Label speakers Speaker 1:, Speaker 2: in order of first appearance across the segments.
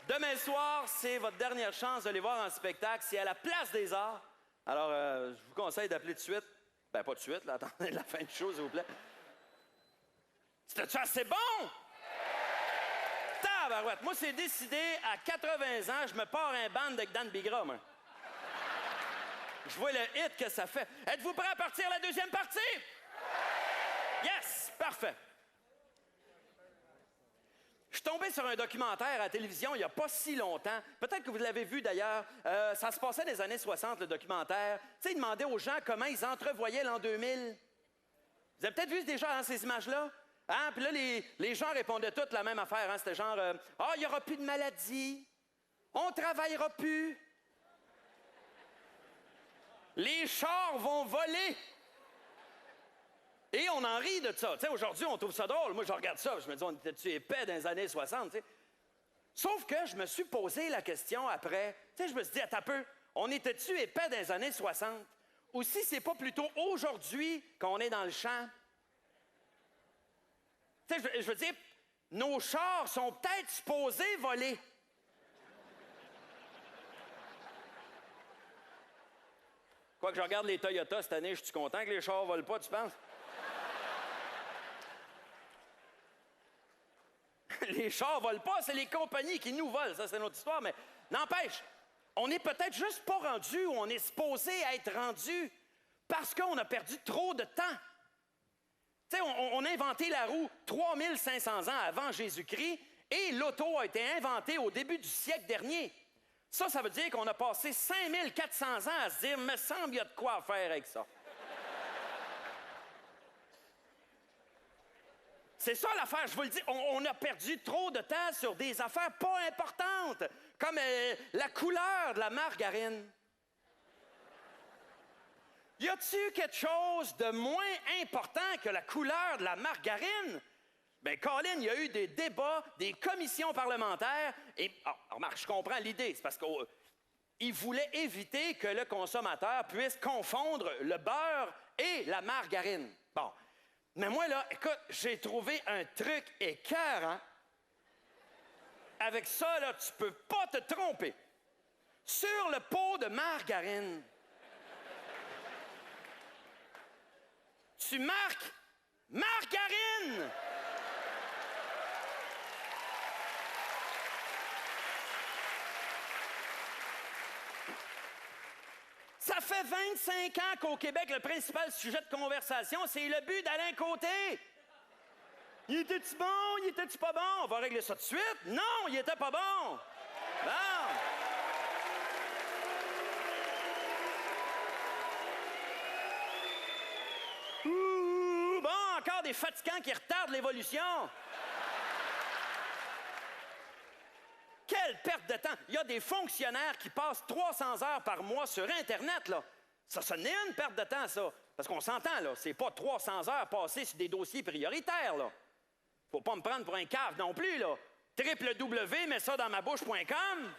Speaker 1: Demain soir, c'est votre dernière chance d'aller voir un spectacle. C'est à la Place des Arts. Alors, je vous conseille d'appeler tout de suite. Ben, pas tout de suite, là. Attendez la fin du show, s'il vous plaît. C'était-tu assez bon? Tabarouette. Moi, c'est décidé, à 80 ans, je me pars un band avec Dan Bigra, moi. Je vois le hit que ça fait. Êtes-vous prêts à partir la deuxième partie? Yes! Parfait. Je suis tombé sur un documentaire à la télévision il n'y a pas si longtemps. Peut-être que vous l'avez vu d'ailleurs. Ça se passait des années 60, le documentaire. Tu sais, il demandait aux gens comment ils entrevoyaient l'an 2000. Vous avez peut-être vu déjà hein, ces images-là? Hein? Puis là, les gens répondaient toutes la même affaire. Hein? C'était genre, ah, il n'y aura plus de maladie. On travaillera plus. Les chars vont voler. Et on en rit de ça. Tu sais, aujourd'hui, on trouve ça drôle. Moi, je regarde ça, je me dis, on était-tu épais dans les années 60, tu sais? Sauf que je me suis posé la question après. Tu sais, je me suis dit, attends un peu, on était-tu épais dans les années 60? Ou si c'est pas plutôt aujourd'hui qu'on est dans le champ? Tu sais, je veux dire, nos chars sont peut-être supposés voler. Quoi que je regarde les Toyota cette année, je suis content que les chars volent pas, tu penses? Les chars volent pas, c'est les compagnies qui nous volent. Ça, c'est notre histoire, mais n'empêche, on n'est peut-être juste pas rendu où on est supposé être rendu parce qu'on a perdu trop de temps. Tu sais, on a inventé la roue 3500 ans avant Jésus-Christ et l'auto a été inventée au début du siècle dernier. Ça veut dire qu'on a passé 5400 ans à se dire, me semble, il y a de quoi faire avec ça. C'est ça l'affaire, je vous le dis. On a perdu trop de temps sur des affaires pas importantes, comme la couleur de la margarine. Y a-t-il quelque chose de moins important que la couleur de la margarine? Bien, Colin, il y a eu des débats, des commissions parlementaires, et, remarque, je comprends l'idée, c'est parce qu'ils voulaient éviter que le consommateur puisse confondre le beurre et la margarine. Bon. Mais moi, là, écoute, j'ai trouvé un truc écœurant. Avec ça, là, tu peux pas te tromper. Sur le pot de margarine, tu marques margarine! Ça fait 25 ans qu'au Québec, le principal sujet de conversation, c'est le but d'Alain Côté. Il était-tu bon? Il était-tu pas bon? On va régler ça tout de suite? Non, il était pas bon. Bon. Ouh, bon, encore des fatigants qui retardent l'évolution. Quelle perte de temps! Il y a des fonctionnaires qui passent 300 heures par mois sur Internet, là. Ça n'est une perte de temps, ça. Parce qu'on s'entend, là, c'est pas 300 heures passées sur des dossiers prioritaires, là. Faut pas me prendre pour un cave non plus, là. www, mets ça dans ma bouche.com.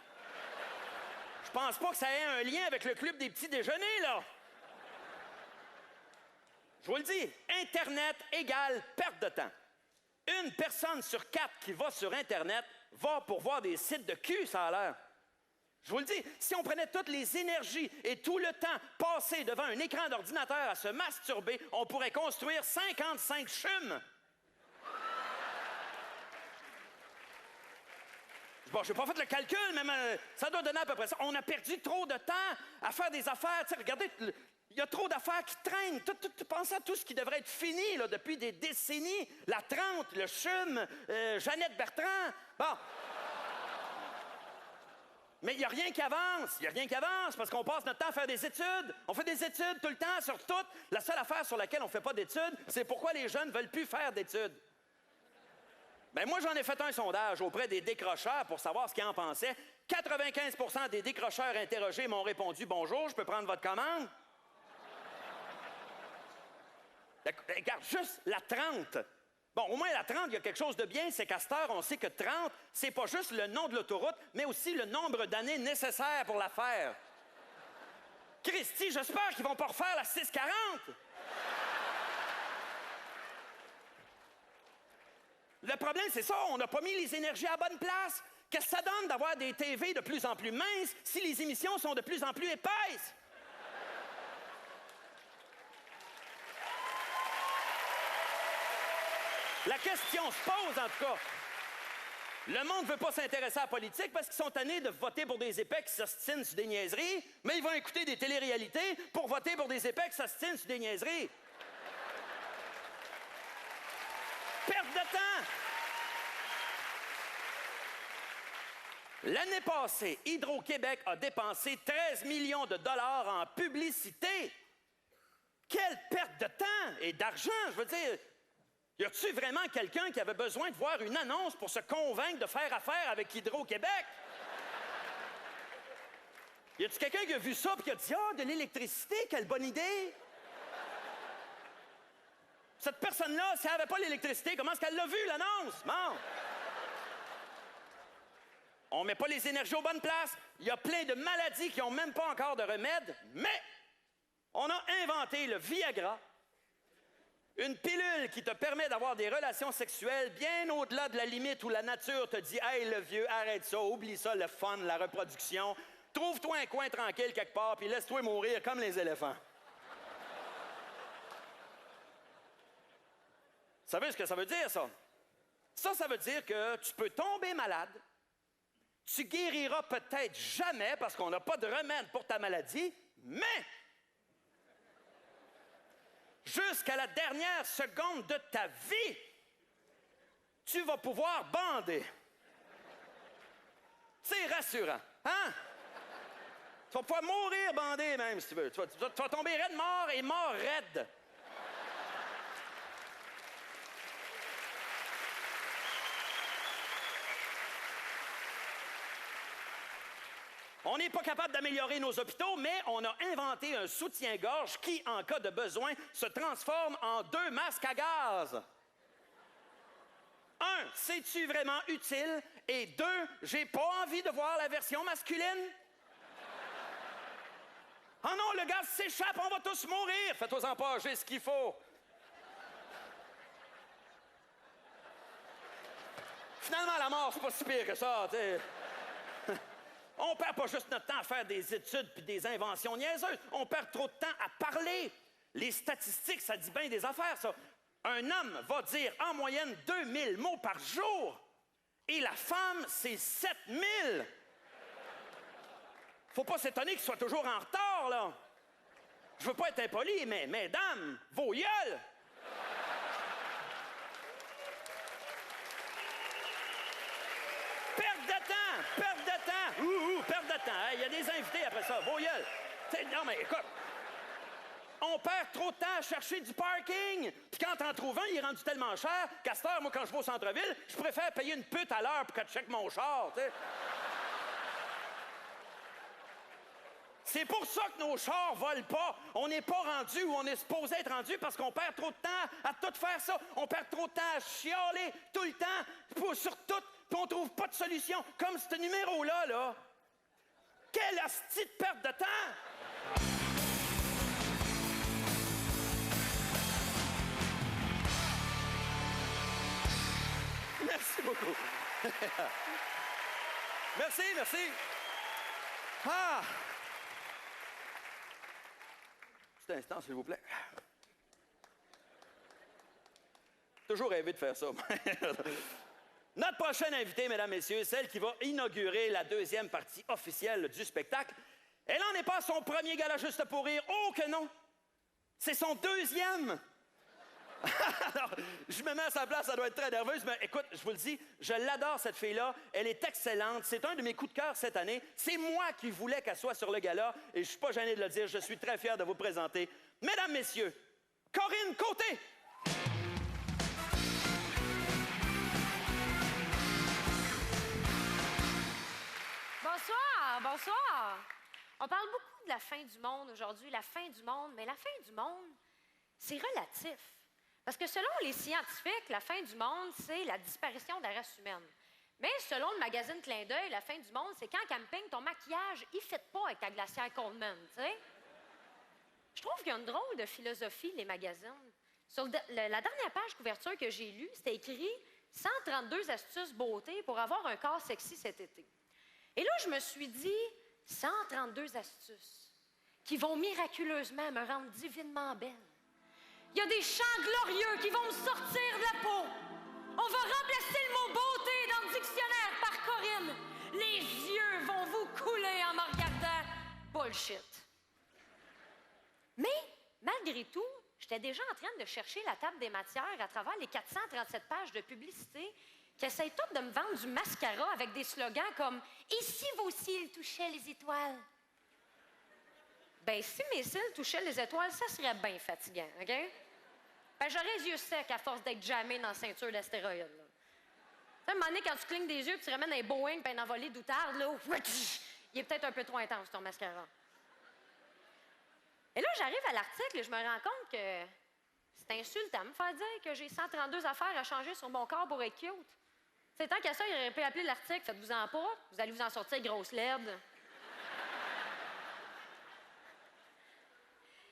Speaker 1: Je pense pas que ça ait un lien avec le club des petits déjeuners, là. Je vous le dis, Internet égale perte de temps. Une personne sur 4 qui va sur Internet va pour voir des sites de cul, ça a l'air. Je vous le dis, si on prenait toutes les énergies et tout le temps passé devant un écran d'ordinateur à se masturber, on pourrait construire 55 chumes. Bon, je n'ai pas fait le calcul, mais ça doit donner à peu près ça. On a perdu trop de temps à faire des affaires. T'sais, regardez, il y a trop d'affaires qui traînent. Pensez à tout ce qui devrait être fini là, depuis des décennies. La Trente, le CHUM, Jeannette Bertrand. Bon. Mais il n'y a rien qui avance. Il n'y a rien qui avance parce qu'on passe notre temps à faire des études. On fait des études tout le temps sur tout. La seule affaire sur laquelle on ne fait pas d'études, c'est pourquoi les jeunes ne veulent plus faire d'études. Ben moi, j'en ai fait un sondage auprès des décrocheurs pour savoir ce qu'ils en pensaient. 95% des décrocheurs interrogés m'ont répondu « Bonjour, je peux prendre votre commande? » Regarde, juste la 30. Bon, au moins la 30, il y a quelque chose de bien, c'est qu'à cette heure, on sait que 30, c'est pas juste le nom de l'autoroute, mais aussi le nombre d'années nécessaires pour la faire. Christy, j'espère qu'ils vont pas refaire la 640. Le problème, c'est ça, on n'a pas mis les énergies à la bonne place. Qu'est-ce que ça donne d'avoir des TV de plus en plus minces si les émissions sont de plus en plus épaisses? La question se pose, en tout cas. Le monde ne veut pas s'intéresser à la politique parce qu'ils sont tannés de voter pour des épais qui s'ostinent sur des niaiseries, mais ils vont écouter des téléréalités pour voter pour des épais qui s'ostinent sur des niaiseries. Perte de temps! L'année passée, Hydro-Québec a dépensé 13 millions de dollars en publicité. Quelle perte de temps et d'argent, je veux dire. Y a-t-il vraiment quelqu'un qui avait besoin de voir une annonce pour se convaincre de faire affaire avec Hydro-Québec? Y a-t-il quelqu'un qui a vu ça et qui a dit « Ah, de l'électricité, quelle bonne idée! » Cette personne-là, si elle n'avait pas l'électricité, comment est-ce qu'elle l'a vu, l'annonce? Bon. On ne met pas les énergies aux bonnes places. Il y a plein de maladies qui n'ont même pas encore de remède, mais on a inventé le Viagra, une pilule qui te permet d'avoir des relations sexuelles bien au-delà de la limite où la nature te dit « Hey, le vieux, arrête ça, oublie ça, le fun, la reproduction. Trouve-toi un coin tranquille quelque part, puis laisse-toi mourir comme les éléphants. » Vous savez ce que ça veut dire, ça? Ça veut dire que tu peux tomber malade, tu guériras peut-être jamais parce qu'on n'a pas de remède pour ta maladie, mais jusqu'à la dernière seconde de ta vie, tu vas pouvoir bander. C'est rassurant, hein? Tu vas pouvoir mourir bandé même, si tu veux. Tu vas tomber raide mort et mort raide. On n'est pas capable d'améliorer nos hôpitaux, mais on a inventé un soutien-gorge qui, en cas de besoin, se transforme en 2 masques à gaz. 1, c'est-tu vraiment utile? Et 2, j'ai pas envie de voir la version masculine. Ah non, le gaz s'échappe, on va tous mourir! Faites-en pas, j'ai ce qu'il faut. Finalement, la mort, c'est pas si pire que ça, tu sais. On perd pas juste notre temps à faire des études puis des inventions niaiseuses. On perd trop de temps à parler. Les statistiques, ça dit bien des affaires, ça. Un homme va dire en moyenne 2000 mots par jour. Et la femme, c'est 7000. Faut pas s'étonner qu'il soit toujours en retard, là. Je veux pas être impoli, mais mesdames, vos gueules! Perte de temps! Perte de temps! Perte de temps! Il y a des invités après ça, vos gueules! Non, mais écoute, on perd trop de temps à chercher du parking. Puis quand t'en trouves un, il est rendu tellement cher qu'à cette heure, moi, quand je vais au centre-ville, je préfère payer une pute à l'heure pour qu'elle check mon char, tu sais. C'est pour ça que nos chars volent pas. On n'est pas rendu où on est supposé être rendu parce qu'on perd trop de temps à tout faire ça. On perd trop de temps à chialer tout le temps sur tout, puis on trouve pas de solution. Comme ce numéro-là, là. Quelle hostie de perte de temps! Merci beaucoup. Merci, merci. Ah! Petit instant, s'il vous plaît. Toujours rêvé de faire ça. Notre prochaine invitée, mesdames, messieurs, celle qui va inaugurer la 2e partie officielle du spectacle, elle n'en est pas à son premier gala juste pour rire. Oh que non! C'est son 2e! Alors, je me mets à sa place, ça doit être très nerveuse, mais écoute, je vous le dis, je l'adore cette fille-là, elle est excellente, c'est un de mes coups de cœur cette année, c'est moi qui voulais qu'elle soit sur le gala, et je suis pas gêné de le dire, je suis très fier de vous présenter, mesdames, messieurs, Corinne Côté!
Speaker 2: Bonsoir, bonsoir. On parle beaucoup de la fin du monde aujourd'hui, la fin du monde, mais la fin du monde, c'est relatif. Parce que selon les scientifiques, la fin du monde, c'est la disparition de la race humaine. Mais selon le magazine Clin d'œil, la fin du monde, c'est quand camping, ton maquillage, il ne fit pas avec ta glacière Coleman, tu sais. Je trouve qu'il y a une drôle de philosophie, les magazines. Sur la dernière page couverture que j'ai lue, c'était écrit « 132 astuces beauté pour avoir un corps sexy cet été. Et là, je me suis dit, 132 astuces qui vont miraculeusement me rendre divinement belle. Il y a des chants glorieux qui vont me sortir de la peau. On va remplacer le mot beauté dans le dictionnaire par Corinne. Les yeux vont vous couler en me regardant. Bullshit. Mais, malgré tout, j'étais déjà en train de chercher la table des matières à travers les 437 pages de publicité qui essayent toutes de me vendre du mascara avec des slogans comme « Et si vos cils touchaient les étoiles? » Ben, si mes cils touchaient les étoiles, ça serait bien fatigant, OK? Ben, j'aurais les yeux secs à force d'être jammé dans la ceinture d'astéroïdes. À un moment donné, quand tu clignes des yeux et tu ramènes un Boeing puis un envolé d'outarde, là, il est peut-être un peu trop intense, ton mascara. Et là, j'arrive à l'article et je me rends compte que c'est insultant de me faire dire que j'ai 132 affaires à changer sur mon corps pour être cute. C'est tant qu'à ça, il aurait pu appeler l'article « Faites-vous-en pas, vous allez vous en sortir grosse laide. »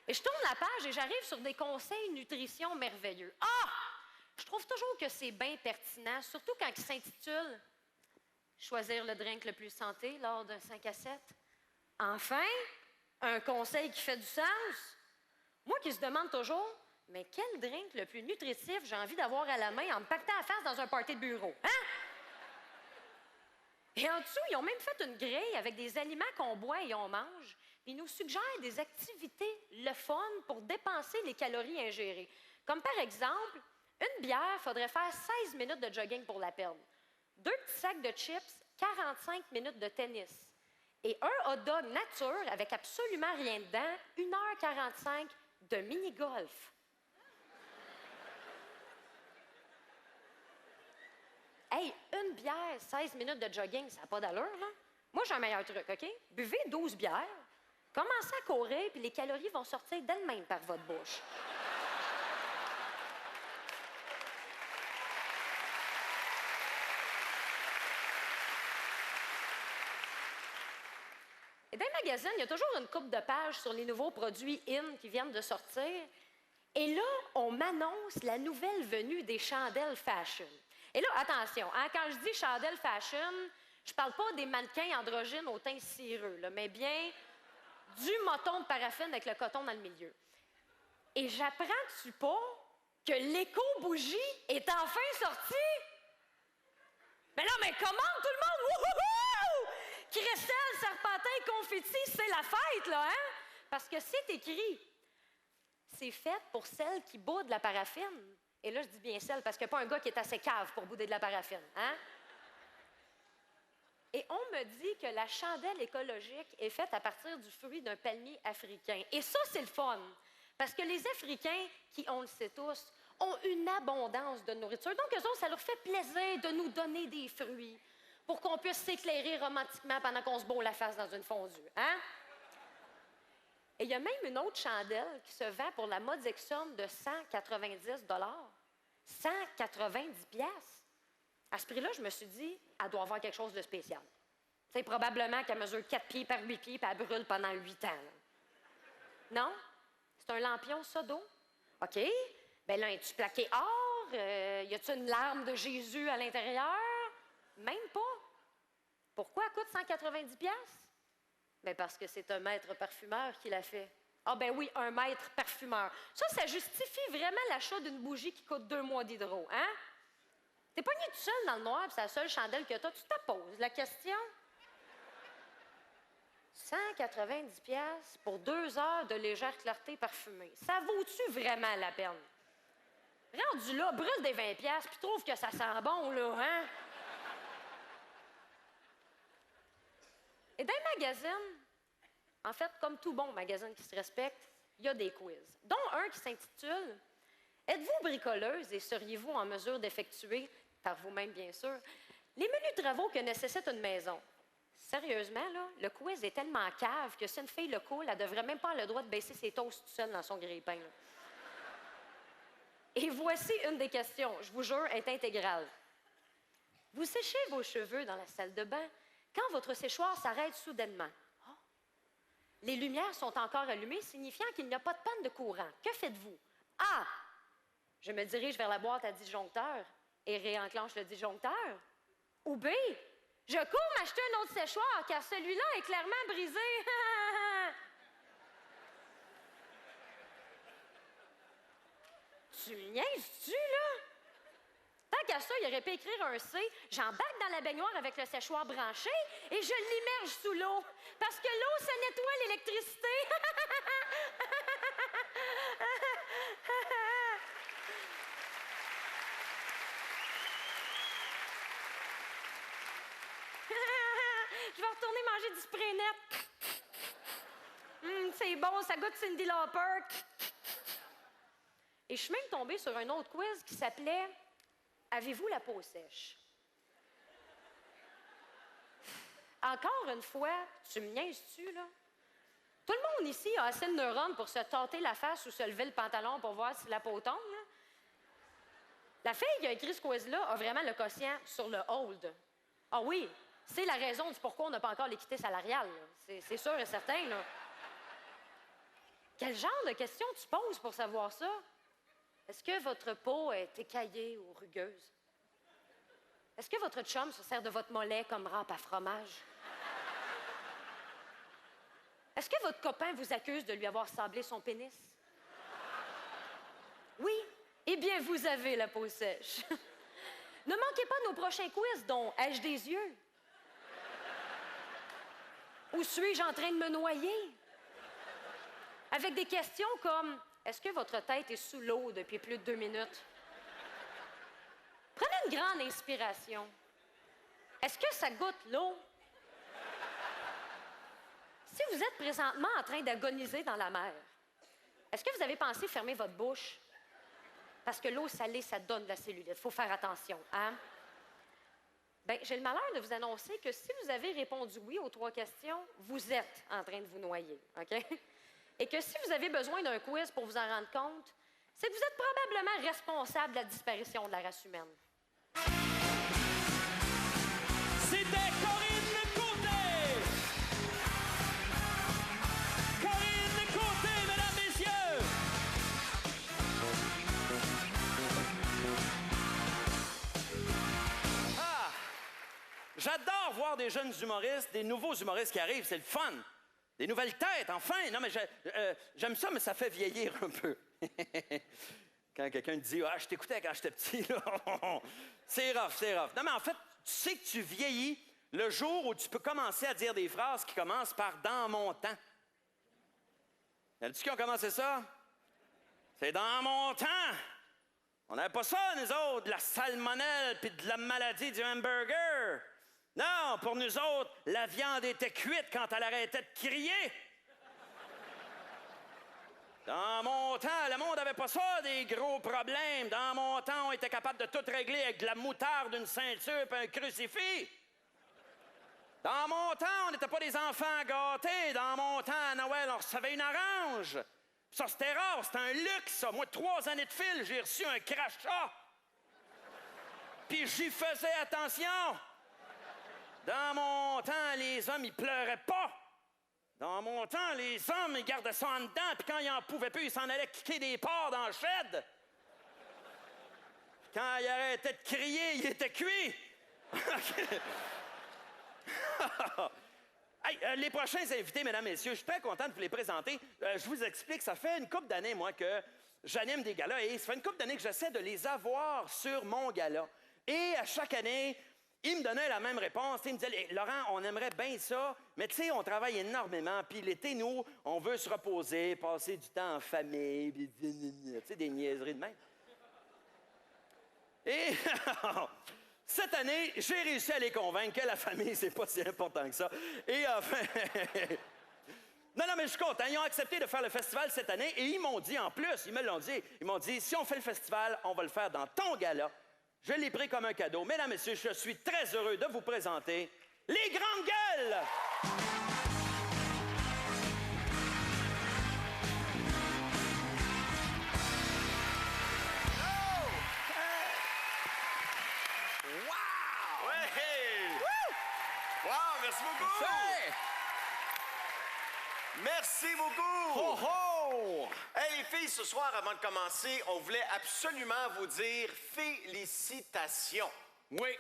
Speaker 2: Et je tourne la page et j'arrive sur des conseils nutrition merveilleux. Ah! Je trouve toujours que c'est bien pertinent, surtout quand il s'intitule « Choisir le drink le plus santé lors d'un 5 à 7. » Enfin, un conseil qui fait du sens. Moi qui se demande toujours « Mais quel drink le plus nutritif j'ai envie d'avoir à la main en me pactant la face dans un party de bureau? » Hein? Et en dessous, ils ont même fait une grille avec des aliments qu'on boit et on mange. Puis ils nous suggèrent des activités le fun pour dépenser les calories ingérées. Comme par exemple, une bière, il faudrait faire 16 minutes de jogging pour la perdre. 2 petits sacs de chips, 45 minutes de tennis. Et un hot dog nature avec absolument rien dedans, 1h45 de mini-golf. Hey, une bière, 16 minutes de jogging, ça n'a pas d'allure, là? Moi, j'ai un meilleur truc, OK? Buvez 12 bières, commencez à courir, puis les calories vont sortir d'elles-mêmes par votre bouche. Et dans le magazine, il y a toujours une couple de pages sur les nouveaux produits in qui viennent de sortir. Et là, on m'annonce la nouvelle venue des chandelles fashion. Et là, attention, hein, quand je dis chandelles fashion, je parle pas des mannequins androgynes au teint cireux, là, mais bien du moton de paraffine avec le coton dans le milieu. Et j'apprends-tu pas que l'éco-bougie est enfin sortie? Mais non, mais comment tout le monde? Wouhouhou! Christelle, serpentin, confetti, c'est la fête, là, hein? Parce que c'est écrit. C'est fait pour celles qui boudent de la paraffine. Et là, je dis bien celle, parce qu'il n'y a pas un gars qui est assez cave pour bouder de la paraffine, hein? Et on me dit que la chandelle écologique est faite à partir du fruit d'un palmier africain. Et ça, c'est le fun. Parce que les Africains, qui, on le sait tous, ont une abondance de nourriture. Donc, eux autres, ça leur fait plaisir de nous donner des fruits pour qu'on puisse s'éclairer romantiquement pendant qu'on se bourre la face dans une fondue, hein? Et il y a même une autre chandelle qui se vend pour la modique somme de 190 $. 190 piastres. À ce prix-là, je me suis dit, elle doit avoir quelque chose de spécial. C'est probablement qu'elle mesure 4 pieds par 8 pieds et elle brûle pendant 8 ans. Là. Non? C'est un lampion sodo. OK. Bien là, es-tu plaqué or? Y a-tu une larme de Jésus à l'intérieur? Même pas. Pourquoi elle coûte 190 piastres? Bien, parce que c'est un maître parfumeur qui l'a fait. Ah ben oui, un maître parfumeur. Ça justifie vraiment l'achat d'une bougie qui coûte 2 mois d'hydro, hein? T'es pogné tout seul dans le noir, puis c'est la seule chandelle que t'as. Tu te poses la question. 190 piastres pour 2 heures de légère clarté parfumée. Ça vaut-tu vraiment la peine? Rendu là, brûle des 20 piastres, puis trouve que ça sent bon, là, hein? Et dans les magazines, en fait, comme tout bon magazine qui se respecte, il y a des quiz, dont un qui s'intitule « Êtes-vous bricoleuse et seriez-vous en mesure d'effectuer, par vous-même bien sûr, les menus travaux que nécessite une maison? » Sérieusement, là, le quiz est tellement cave que si une fille le coule, elle ne devrait même pas avoir le droit de baisser ses toasts tout seul dans son grille-pain. Là. Et voici une des questions, je vous jure, est intégrale. Vous séchez vos cheveux dans la salle de bain quand votre séchoir s'arrête soudainement. Oh. Les lumières sont encore allumées, signifiant qu'il n'y a pas de panne de courant. Que faites-vous? A. Je me dirige vers la boîte à disjoncteur. et réenclenche le disjoncteur. Ou B, je cours m'acheter un autre séchoir car celui-là est clairement brisé. Tu me niaises-tu, là? Tant qu'à ça, il aurait pu écrire un C. J'embarque dans la baignoire avec le séchoir branché et je l'immerge sous l'eau. Parce que l'eau, ça nettoie l'électricité. Je vais retourner manger du spray net. C'est bon, ça goûte Cyndi Lauper. Et je suis même tombée sur un autre quiz qui s'appelait « Avez-vous la peau sèche? » Encore une fois, tu me niaises-tu, là? Tout le monde ici a assez de neurones pour se tâter la face ou se lever le pantalon pour voir si la peau tombe, là. La fille qui a écrit ce quiz-là a vraiment le quotient sur le hold. Ah oui, c'est la raison du pourquoi on n'a pas encore l'équité salariale. C'est sûr et certain, là. Quel genre de questions tu poses pour savoir ça? Est-ce que votre peau est écaillée ou rugueuse? Est-ce que votre chum se sert de votre mollet comme rampe à fromage? Est-ce que votre copain vous accuse de lui avoir sablé son pénis? Oui? Eh bien, vous avez la peau sèche. Ne manquez pas nos prochains quiz, dont « Ai-je des yeux? » Ou « Suis-je en train de me noyer? » Avec des questions comme « Est-ce que votre tête est sous l'eau depuis plus de 2 minutes? » Prenez une grande inspiration. Est-ce que ça goûte l'eau? Si vous êtes présentement en train d'agoniser dans la mer, est-ce que vous avez pensé fermer votre bouche? Parce que l'eau salée, ça donne de la cellulite. Il faut faire attention, hein? Bien, j'ai le malheur de vous annoncer que si vous avez répondu oui aux 3 questions, vous êtes en train de vous noyer, OK? Et que si vous avez besoin d'un quiz pour vous en rendre compte, c'est que vous êtes probablement responsable de la disparition de la race humaine.
Speaker 1: C'était Corinne Côté! Corinne Côté, mesdames, messieurs! Ah! J'adore voir des jeunes humoristes, des nouveaux humoristes qui arrivent, c'est le fun! Des nouvelles têtes, enfin! Non, mais j'aime ça, mais ça fait vieillir un peu. Quand quelqu'un te dit « Ah, je t'écoutais quand j'étais petit, là. » C'est rough, c'est rough. Non, mais en fait, tu sais que tu vieillis le jour où tu peux commencer à dire des phrases qui commencent par « dans mon temps ». Y a-tu qui ont commencé ça? C'est dans mon temps! On n'avait pas ça, nous autres, de la salmonelle puis de la maladie du hamburger. Non, pour nous autres, la viande était cuite quand elle arrêtait de crier. Dans mon temps, le monde n'avait pas ça, des gros problèmes. Dans mon temps, on était capable de tout régler avec de la moutarde, une ceinture et un crucifix. Dans mon temps, on n'était pas des enfants gâtés. Dans mon temps, à Noël, on recevait une orange. Ça, c'était rare, c'était un luxe, ça. Moi, 3 années de fil, j'ai reçu un crachat. Puis j'y faisais attention. Dans mon temps, les hommes, ils pleuraient pas. Dans mon temps, les hommes, ils gardaient ça en dedans, puis quand ils en pouvaient plus, ils s'en allaient kicker des porcs dans le shed. Quand ils arrêtaient de crier, ils étaient cuits. Hey, les prochains invités, mesdames, messieurs, je suis très content de vous les présenter. Je vous explique, ça fait une couple d'années, moi, que j'anime des galas, et ça fait une couple d'années que j'essaie de les avoir sur mon gala. Et à chaque année, ils me donnaient la même réponse. Ils me disaient, Laurent, on aimerait bien ça, mais tu sais, on travaille énormément. Puis l'été, nous, on veut se reposer, passer du temps en famille, puis tu sais, des niaiseries de même. Et cette année, j'ai réussi à les convaincre que la famille, c'est pas si important que ça. Et enfin... Non, mais je suis content. Ils ont accepté de faire le festival cette année et ils m'ont dit, en plus, ils me l'ont dit, ils m'ont dit, si on fait le festival, on va le faire dans ton gala. Je l'ai pris comme un cadeau. Mesdames, messieurs, je suis très heureux de vous présenter les Grandes Gueules!
Speaker 3: Wow! Ouais! Wow, merci beaucoup!
Speaker 1: Hey!
Speaker 3: Merci beaucoup!
Speaker 1: Oh oh!
Speaker 3: Hey, les filles, ce soir, avant de commencer, on voulait absolument vous dire félicitations.
Speaker 4: Oui.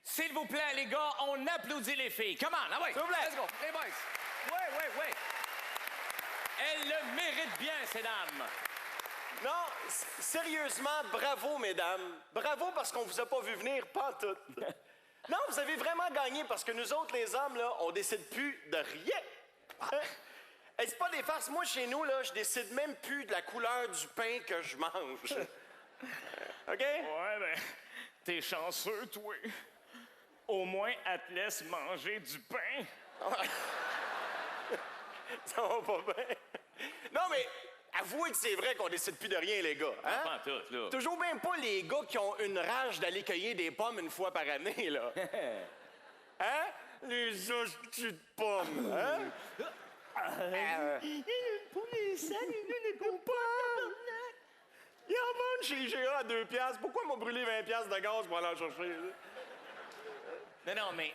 Speaker 4: S'il vous plaît, les gars, on applaudit les filles. Come on, ah ouais.
Speaker 3: S'il vous plaît.
Speaker 4: Let's go. Les boys. Oui. Elles le méritent bien, ces dames.
Speaker 3: Non, sérieusement, bravo, mesdames. Bravo parce qu'on vous a pas vu venir, pas tout. Non, vous avez vraiment gagné parce que nous autres, les hommes, là, on décide plus de rien. Hein? Hey, c'est pas des farces. Moi, chez nous, là, je décide même plus de la couleur du pain que je mange. OK?
Speaker 4: Ouais, ben, t'es chanceux, toi. Au moins, elle te laisse manger du pain.
Speaker 3: Ça va pas bien. Non, mais avouez que c'est vrai qu'on décide plus de rien, les gars. Hein?
Speaker 4: Pas en tout, là.
Speaker 3: Toujours même pas les gars qui ont une rage d'aller cueillir des pommes une fois par année, là. Hein? Les hosties de pommes, hein? Pour les saluts, les pommes! Ils en vendent chez IGA à 2 $. Pourquoi m'a brûlé 20 $ de gaz pour aller en chercher?
Speaker 4: Non, mais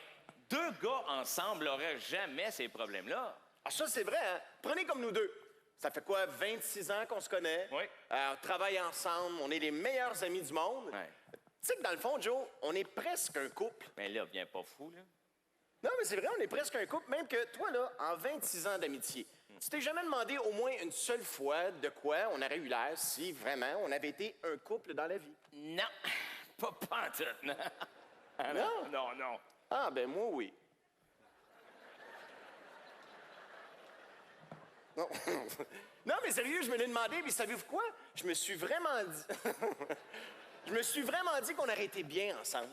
Speaker 4: 2 gars ensemble n'auraient jamais ces problèmes-là.
Speaker 3: Ah, ça, c'est vrai, hein? Prenez comme nous deux. Ça fait quoi, 26 ans qu'on se connaît?
Speaker 4: Oui.
Speaker 3: On travaille ensemble, on est les meilleurs amis du monde.
Speaker 4: Ouais.
Speaker 3: Tu sais que dans le fond, Joe, on est presque un couple.
Speaker 4: Mais là, viens pas fou, là.
Speaker 3: Non, mais c'est vrai, on est presque un couple, même que toi, là, en 26 ans d'amitié, tu t'es jamais demandé au moins une seule fois de quoi on aurait eu l'air si vraiment on avait été un couple dans la vie?
Speaker 4: Non, pas en tout, non. Ah,
Speaker 3: Non?
Speaker 4: Non.
Speaker 3: Ah, ben moi, oui. Non. Non, mais sérieux, je me l'ai demandé, puis savez-vous quoi? Je me suis vraiment dit... Je me suis vraiment dit qu'on aurait été bien ensemble.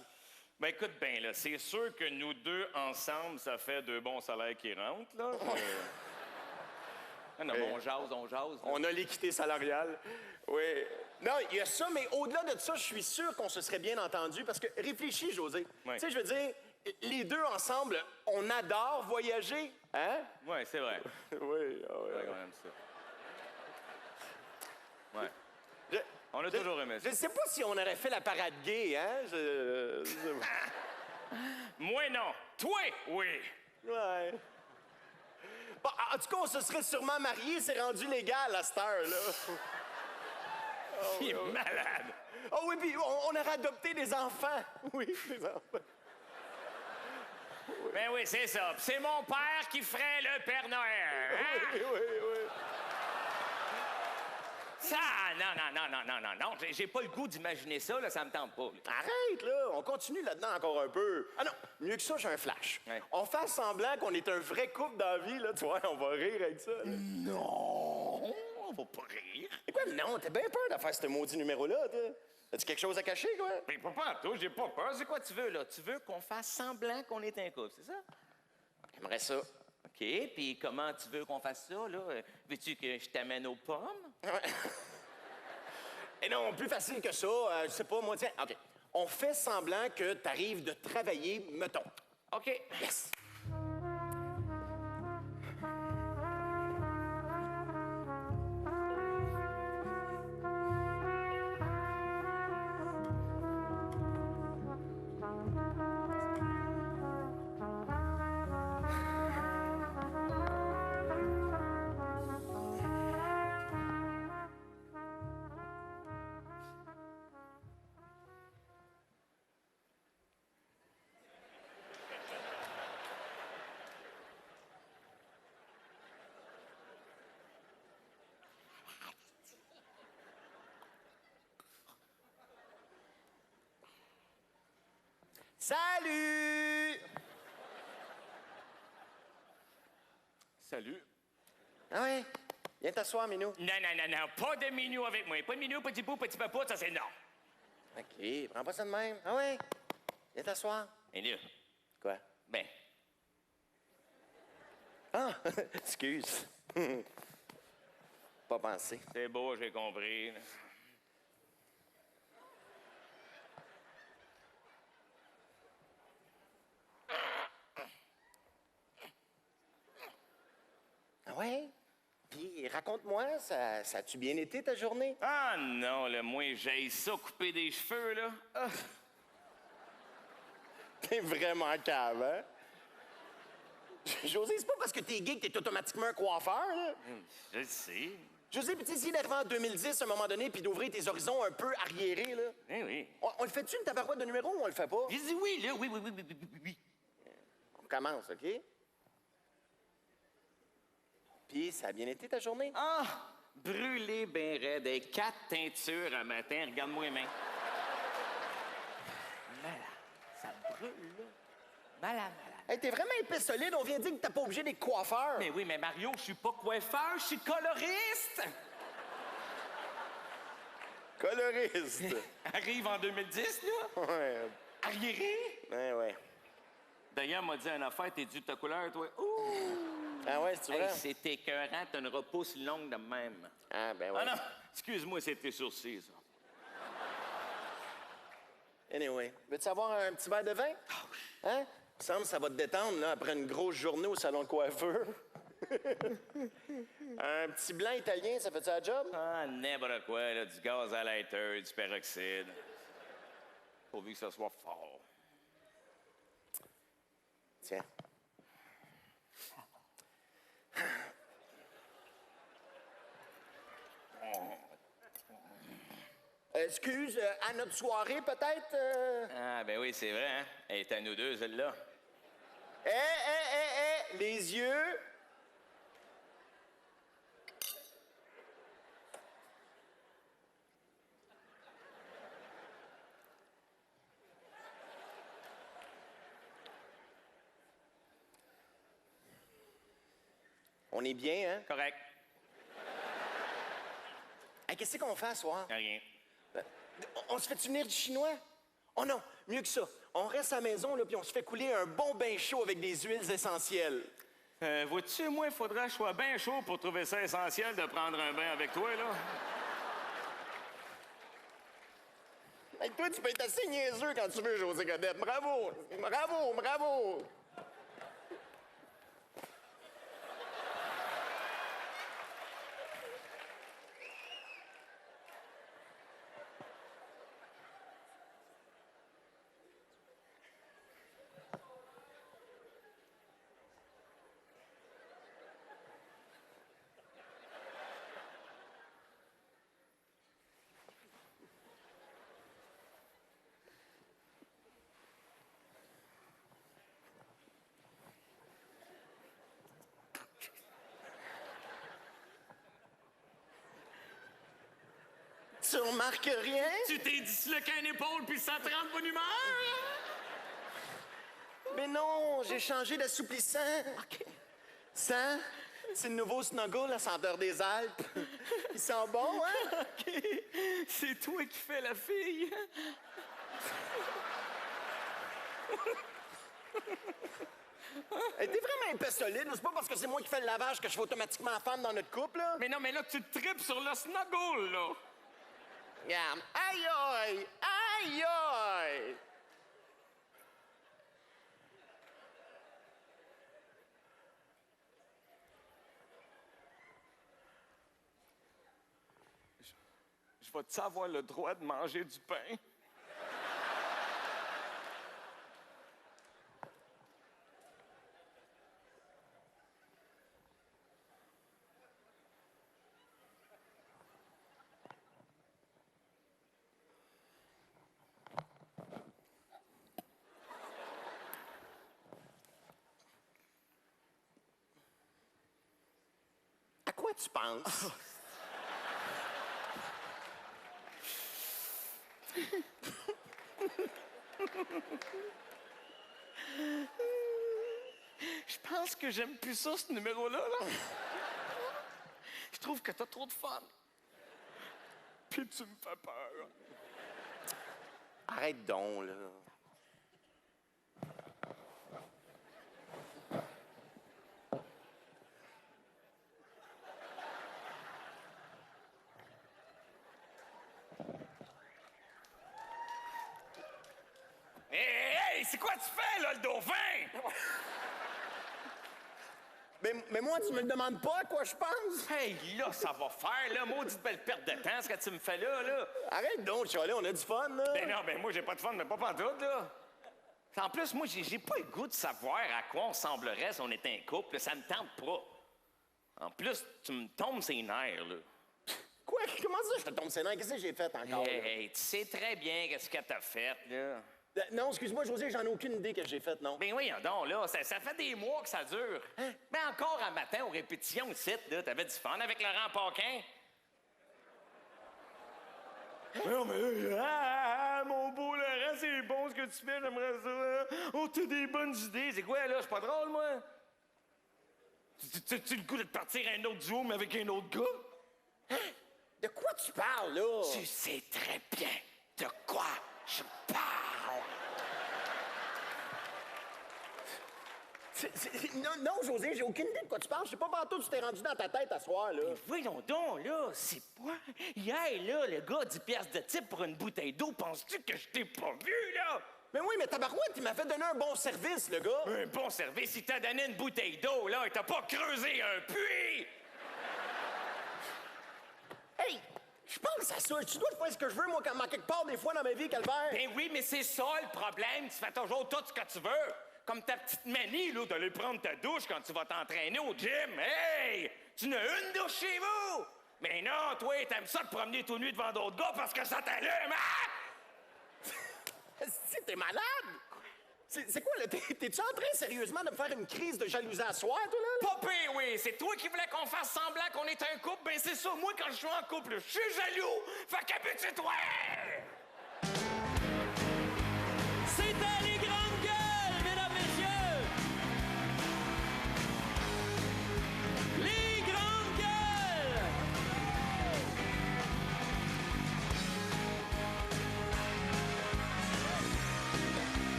Speaker 4: Ben écoute bien, là, c'est sûr que nous deux ensemble, ça fait 2 bons salaires qui rentrent, là. Ah non, mais on jase. Là.
Speaker 3: On a l'équité salariale. Oui. Non, il y a ça, mais au-delà de ça, je suis sûr qu'on se serait bien entendu parce que réfléchis, José.
Speaker 4: Oui.
Speaker 3: Tu sais, je veux dire, les deux ensemble, on adore voyager. Hein?
Speaker 4: Oui, c'est vrai.
Speaker 3: Oui,
Speaker 4: C'est vrai qu'on aime ça. Ouais. On a toujours aimé ça.
Speaker 3: Je ne sais pas si on aurait fait la parade gay, hein?
Speaker 4: Moi, non. Toi, oui.
Speaker 3: Ouais. Bon, en tout cas, on se serait sûrement mariés, c'est rendu légal à cette heure-là.
Speaker 4: Il est malade.
Speaker 3: Oh oui, puis on aurait adopté des enfants. Oui, des enfants.
Speaker 4: Ben oui, c'est ça. Puis c'est mon père qui ferait le Père Noël. Hein?
Speaker 3: Oui.
Speaker 4: Ça, non. J'ai pas le goût d'imaginer ça, là, ça me tente pas. Là.
Speaker 3: Arrête, là. On continue là-dedans encore un peu. Ah non, mieux que ça, j'ai un flash.
Speaker 4: Ouais.
Speaker 3: On fait semblant qu'on est un vrai couple dans la vie, là. Tu vois, on va rire avec ça. Là.
Speaker 4: Non, on va pas rire.
Speaker 3: Et quoi, non, t'as bien peur de faire ce maudit numéro-là, toi. As-tu quelque chose à cacher, quoi?
Speaker 4: Mais pas toi, j'ai pas peur. C'est quoi tu veux, là? Tu veux qu'on fasse semblant qu'on est un couple, c'est ça?
Speaker 3: J'aimerais ça.
Speaker 4: OK, puis comment tu veux qu'on fasse ça, là? Veux-tu que je t'amène aux pommes?
Speaker 3: Et non, plus facile que ça. Je sais pas, moi, tiens, OK. On fait semblant que t'arrives de travailler, mettons.
Speaker 4: OK.
Speaker 3: Yes! Salut!
Speaker 4: Salut.
Speaker 3: Ah ouais? Viens t'asseoir, Minou.
Speaker 4: Non. Pas de minou avec moi. Pas de minou, petit bout, petit papout, ça c'est non.
Speaker 3: OK, prends pas ça de même. Ah ouais? Viens t'asseoir.
Speaker 4: Et là,
Speaker 3: Quoi?
Speaker 4: ben,
Speaker 3: Ah, excuse. Pas pensé.
Speaker 4: c'est beau, j'ai compris. Là.
Speaker 3: Ah ouais? Puis raconte-moi, ça a-tu bien été ta journée?
Speaker 4: Ah non, le moins j'ai ça, couper des cheveux, là. Ah.
Speaker 3: T'es vraiment cave, hein? José, c'est pas parce que t'es gay que t'es automatiquement un coiffeur, là.
Speaker 4: Je le sais.
Speaker 3: Je sais, puis tu sais, essayer d'arriver en 2010 à un moment donné, puis d'ouvrir tes horizons un peu arriérés, là.
Speaker 4: Eh oui.
Speaker 3: On le fait-tu, une tabarouette de numéro, ou on le fait pas?
Speaker 4: J'ai dit oui, là. Oui.
Speaker 3: On commence, OK? Puis, ça a bien été ta journée?
Speaker 4: Ah! Brûlé ben raide. Des 4 teintures un matin. Regarde-moi les mains. Malade. Ça brûle, là. Malade.
Speaker 3: Hey, t'es vraiment épais solide. On vient de dire que t'es pas obligé d'être coiffeur.
Speaker 4: Mais oui, mais Mario, je suis pas coiffeur, je suis coloriste!
Speaker 3: Coloriste.
Speaker 4: Arrive en 2010, là.
Speaker 3: Ouais.
Speaker 4: Arriéré.
Speaker 3: Ouais.
Speaker 4: D'ailleurs, m'a dit une affaire, t'es dû de ta couleur, toi. Ouh!
Speaker 3: Ah ouais, c'est vrai?
Speaker 4: Hey, c'est écœurant, t'as une repousse longue de même.
Speaker 3: Ah, ben ouais.
Speaker 4: Ah non, excuse-moi, c'est tes sourcils, ça.
Speaker 3: Anyway, veux-tu avoir un petit verre de vin? Hein? Il me semble que ça va te détendre, là, après une grosse journée au salon de coiffeur. Un petit blanc italien, ça fait-tu la job?
Speaker 4: Ah, n'importe quoi, là, du gaz à lighter, du peroxyde. Pourvu que ça soit fort.
Speaker 3: Tiens. Excuse, à notre soirée, peut-être?
Speaker 4: Ah, ben oui, c'est vrai, hein? Elle est à nous deux, celle-là.
Speaker 3: Les yeux. On est bien, hein?
Speaker 4: Correct.
Speaker 3: Hey, qu'est-ce qu'on fait ce soir?
Speaker 4: Rien.
Speaker 3: On se fait venir du chinois? Oh non, mieux que ça. On reste à la maison, là, puis on se fait couler un bon bain chaud avec des huiles essentielles.
Speaker 4: Vois-tu, moi, il faudrait que je sois bien chaud pour trouver ça essentiel de prendre un bain avec toi, là.
Speaker 3: Hey, toi, tu peux être assez niaiseux quand tu veux, José Godette. Bravo! Bravo! Tu remarques rien?
Speaker 4: Tu t'es disloqué une épaule puis ça te rend de bonne humeur?
Speaker 3: Mais non, j'ai changé d'assouplissant. OK. Ça, c'est le nouveau Snuggle, la senteur des Alpes. Il sent bon, hein?
Speaker 4: OK. C'est toi qui fais la fille.
Speaker 3: Hey, t'es vraiment épais solide. C'est pas parce que c'est moi qui fais le lavage que je fais automatiquement femme dans notre couple, là.
Speaker 4: Mais non, mais là, tu te tripes sur le snuggle, là.
Speaker 3: Regarde. Aïe!
Speaker 4: Je vais-tu avoir le droit de manger du pain?
Speaker 3: À quoi tu penses?
Speaker 4: Je pense que j'aime plus ça, ce numéro-là, là. Je trouve que t'as trop de fun. Puis tu me fais peur.
Speaker 3: Arrête donc, là.
Speaker 4: Hey, c'est quoi tu fais, là, le dauphin?
Speaker 3: Mais moi, tu me le demandes pas à quoi je pense?
Speaker 4: Hey, là, ça va faire, là. Maudite belle perte de temps, ce que tu me fais là, là.
Speaker 3: Arrête donc, Charlie, on a du fun, là.
Speaker 4: Ben non, ben moi, j'ai pas de fun, mais pas pantoute, là. En plus, moi, j'ai pas le goût de savoir à quoi on semblerait si on était un couple. Ça me tente pas. En plus, tu me tombes ses nerfs, là.
Speaker 3: je te tombe ses nerfs. Qu'est-ce que j'ai fait encore? là?
Speaker 4: Hey, tu sais très bien qu'est-ce que t'as fait, là.
Speaker 3: Non, excuse-moi, José, j'en ai aucune idée que j'ai fait, non.
Speaker 4: Ben oui, donc, là, ça fait des mois que ça dure. Ben encore un matin, aux répétitions, ici, là, t'avais du fun avec Laurent Paquin. Non, mais là, mon beau Laurent, c'est bon ce que tu fais, j'aimerais ça. Oh, t'as des bonnes idées. C'est quoi, là? C'est pas drôle, moi? Tu le goût de partir un autre duo, mais avec un autre gars?
Speaker 3: De quoi tu parles, là?
Speaker 4: Tu sais très bien de quoi je parle.
Speaker 3: Non, José, j'ai aucune idée de quoi tu parles. Je sais pas partout tu t'es rendu dans ta tête à soir, là.
Speaker 4: Voyons donc, là, c'est pas... Hier, là, le gars 10 piastres de type pour une bouteille d'eau, penses-tu que je t'ai pas vu, là?
Speaker 3: Mais oui, mais tabarouette, il m'a fait donner un bon service, le gars.
Speaker 4: Un bon service, il t'a donné une bouteille d'eau, là, il t'a pas creusé un puits!
Speaker 3: Hey, je pense à ça. Tu dois faire ce que je veux, moi, quand quelque part, des fois, dans ma vie, Calvaire.
Speaker 4: Ben oui, mais c'est ça le problème, tu fais toujours tout ce que tu veux. Comme ta petite manie, là, d'aller prendre ta douche quand tu vas t'entraîner au gym. Hey! Tu n'as une douche chez vous! Mais non, toi, t'aimes ça te promener tout nu devant d'autres gars parce que ça t'allume, hein?
Speaker 3: Si, t'es malade? C'est quoi, là? T'es-tu en train, sérieusement, de me faire une crise de jalousie à soir, toi, là?
Speaker 4: Pas pire, oui. C'est toi qui voulais qu'on fasse semblant qu'on est un couple. Ben c'est ça, moi, quand je suis en couple, je suis jaloux. Fait qu'habitue-toi!
Speaker 1: C'était les grandes gueules, mesdames, messieurs! Les grandes gueules!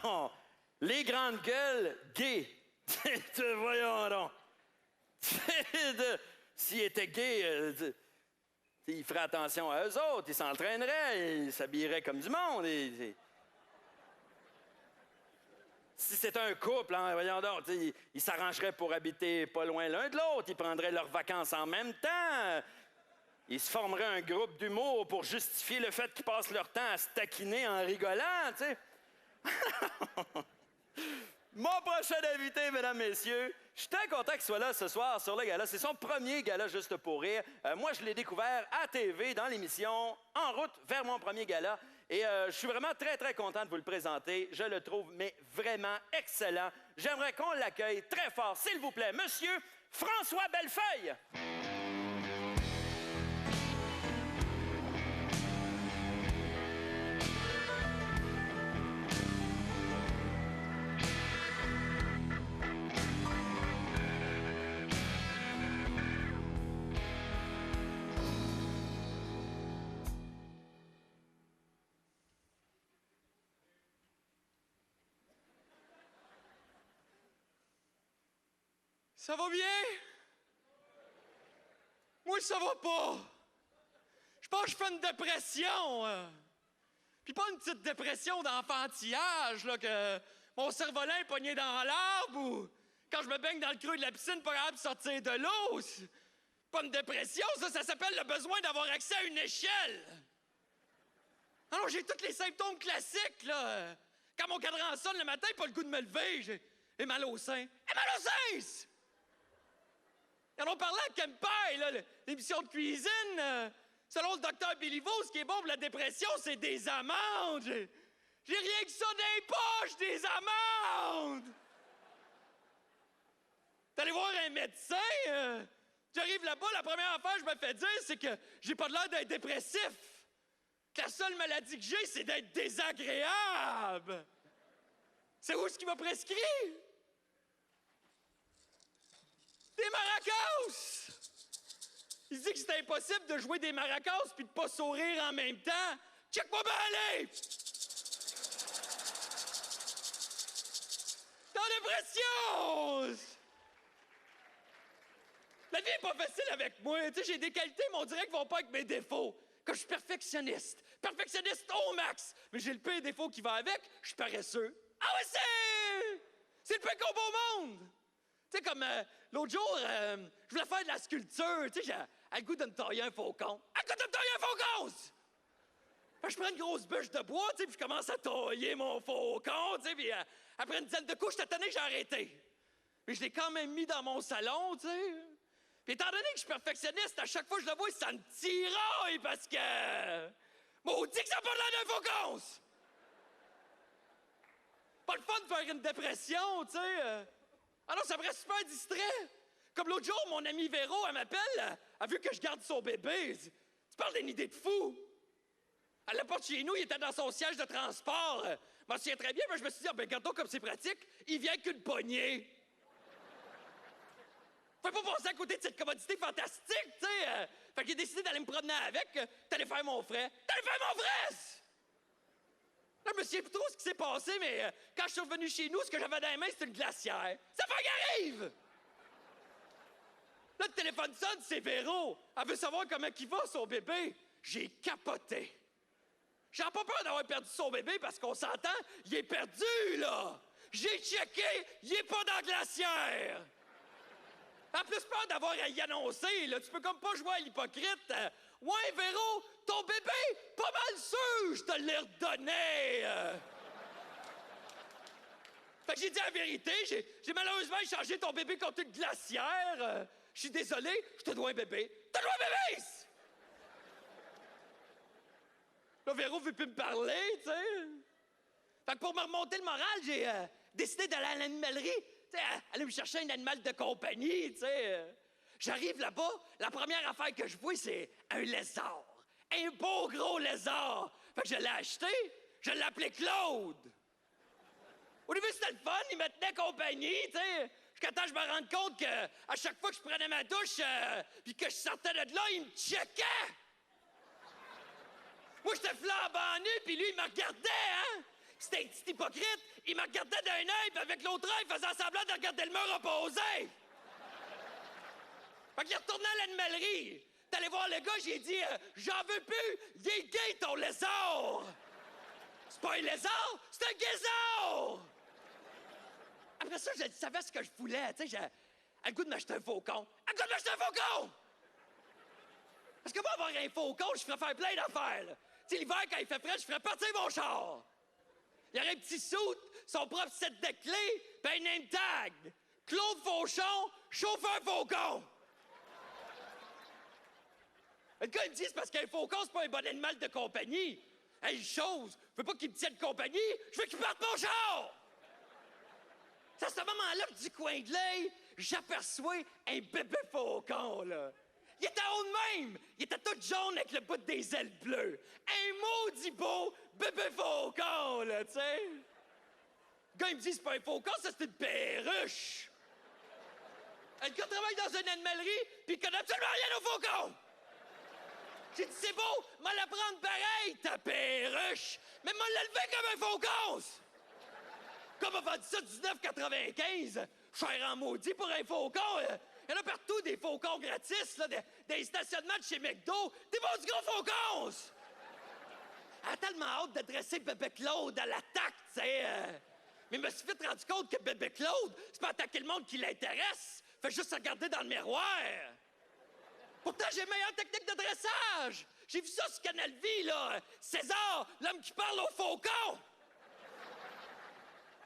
Speaker 1: Non, les grandes gueules gays. Voyons donc. S'ils étaient gays, ils feraient attention à eux autres, ils s'entraîneraient, ils s'habilleraient comme du monde. Si c'était un couple, hein, voyons donc, ils s'arrangeraient pour habiter pas loin l'un de l'autre, ils prendraient leurs vacances en même temps. Ils se formeraient un groupe d'humour pour justifier le fait qu'ils passent leur temps à se taquiner en rigolant, tu sais. Mon prochain invité, mesdames, messieurs, je suis très content qu'il soit là ce soir sur le gala. C'est son premier gala Juste pour rire. Moi, je l'ai découvert à TV dans l'émission En route vers mon premier gala. Et je suis vraiment très, très content de vous le présenter. Je le trouve, mais vraiment excellent. J'aimerais qu'on l'accueille très fort, s'il vous plaît, Monsieur François Bellefeuille.
Speaker 5: Ça va bien? Moi, ça va pas. Je pense que je fais une dépression. Puis pas une petite dépression d'enfantillage, là, que mon cerf-volant est pogné dans l'arbre ou quand je me baigne dans le creux de la piscine, pas capable de sortir de l'eau. C'est pas une dépression, ça s'appelle le besoin d'avoir accès à une échelle. Alors, j'ai tous les symptômes classiques, là. Quand mon cadran sonne le matin, pas le goût de me lever. J'ai mal au sein. Et mal au sein! Ils en ont parlé à Kempai, là, l'émission de cuisine. Selon le docteur Béliveau, ce qui est bon pour la dépression, c'est des amandes. J'ai rien que ça dans les poches, des amandes! T'es allé voir un médecin? J'arrive là-bas, la première affaire que je me fais dire, c'est que j'ai pas l'air d'être dépressif. Que la seule maladie que j'ai, c'est d'être désagréable. C'est où ce qu'il m'a prescrit? Des maracas! Il dit que c'est impossible de jouer des maracas puis de pas sourire en même temps. Check-moi bien aller! T'es en dépression! La vie est pas facile avec moi. Tu sais, j'ai des qualités, mais on dirait qu'ils vont pas avec mes défauts. Que je suis perfectionniste. Perfectionniste au max. Mais j'ai le pire défaut qui va avec, je suis paresseux. Ah ouais, c'est le pire combo au monde! Tu sais, comme l'autre jour, je voulais faire de la sculpture. Tu sais, j'ai le goût de me tailler un faucon. À le goût de me tailler un faucon! Je prends une grosse bûche de bois, tu sais, puis je commence à tailler mon faucon, tu sais, puis après une dizaine de coups, j'étais tanné, j'ai arrêté. Mais je l'ai quand même mis dans mon salon, tu sais. Puis étant donné que je suis perfectionniste, à chaque fois que je le vois, ça me tiraille parce que... Maudit que ça a pas l'air d'un faucon! Pas le fun de faire une dépression, tu sais. Ah non, ça me reste super distrait. Comme l'autre jour, mon amie Véro, elle m'appelle, a vu que je garde son bébé. Tu parles d'une idée de fou. À la porte chez nous, il était dans son siège de transport. Je m'en souviens très bien, mais je me suis dit, ben, regarde donc comme c'est pratique, il vient qu'une poignée. Faut pas passer à côté de cette commodité fantastique, tu sais. Fait que j'ai décidé d'aller me promener avec, t'allais faire mon frais. T'allais faire mon frais! Là, je me souviens plus trop ce qui s'est passé, mais quand je suis revenu chez nous, ce que j'avais dans les mains, c'était une glacière. Ça fait qu'elle arrive! Là, le téléphone sonne, c'est Véro. Elle veut savoir comment il va, son bébé. J'ai capoté. J'ai pas peur d'avoir perdu son bébé parce qu'on s'entend, il est perdu, là! J'ai checké, il est pas dans la glacière! En plus peur d'avoir à y annoncer, là, tu peux comme pas jouer à l'hypocrite. Ouais, Véro, ton bébé, pas mal sûr, je te l'ai redonné. Fait que j'ai dit la vérité, j'ai malheureusement échangé ton bébé contre une glacière. Je suis désolé, je te dois un bébé. Je te dois un bébé! Là, Véro veut plus me parler, tu sais. Fait que pour me remonter le moral, j'ai décidé d'aller à l'animalerie. Aller me chercher un animal de compagnie, tu sais. J'arrive là-bas, la première affaire que je vois, c'est un lézard. Un beau gros lézard. Fait que je l'ai acheté, je l'ai appelé Claude. Au début, c'était le fun, il me tenait compagnie, tu sais. Jusqu'à temps que je me rende compte que à chaque fois que je prenais ma douche, puis que je sortais de là, il me checkait. Moi, j'étais flambant nu, puis lui, il me regardait, hein. C'était un petit hypocrite. Il me regardait d'un œil, puis avec l'autre œil, faisant semblant de regarder le mur opposé. Fait qu'il est retourné à l'animalerie. T'es allé voir le gars, j'ai dit, j'en veux plus, il est gay ton lézard. C'est pas un lézard, c'est un guésard. Après ça, je savais ce que je voulais, tu sais, j'ai le goût de m'acheter un faucon. Le goût de m'acheter un faucon! Parce que moi, avoir un faucon, je ferais faire plein d'affaires, là. Tu sais, l'hiver, quand il fait frais, je ferais partir mon char. Il y aurait un petit soute, son propre set de clés, puis un name tag. Claude Fauchon, chauffeur faucon. Le gars, il me dit, c'est parce qu'un faucon, c'est pas un bon animal de compagnie. Hey, chose, je veux pas qu'il me tienne compagnie, je veux qu'il parte mon char! C'est à ce moment-là que du coin de l'œil, j'aperçois un bébé faucon, là. Il était haut de même! Il était tout jaune avec le bout des ailes bleues. Un maudit beau bébé faucon, là, tu sais. Le gars, il me dit, c'est pas un faucon, ça, c'est une perruche. Le gars travaille dans une animalerie, puis il connaît absolument rien au faucon. J'ai dit, c'est beau, m'a la prendre pareil, ta perruche, mais m'a l'élevé comme un faucon. Comme on va dire ça, 19,95, cher en maudit pour un faucon. Il y en a partout des faucons gratis, là, des stationnements de chez McDo. Des bons du gros faucons! Elle a tellement hâte de dresser bébé Claude à l'attaque, tu sais. Mais je me suis vite rendu compte que bébé Claude, c'est pas attaquer le monde qui l'intéresse. Fait juste regarder dans le miroir. Pourtant, j'ai meilleure technique de dressage. J'ai vu ça sur Canal Vie, là. César, l'homme qui parle aux faucons.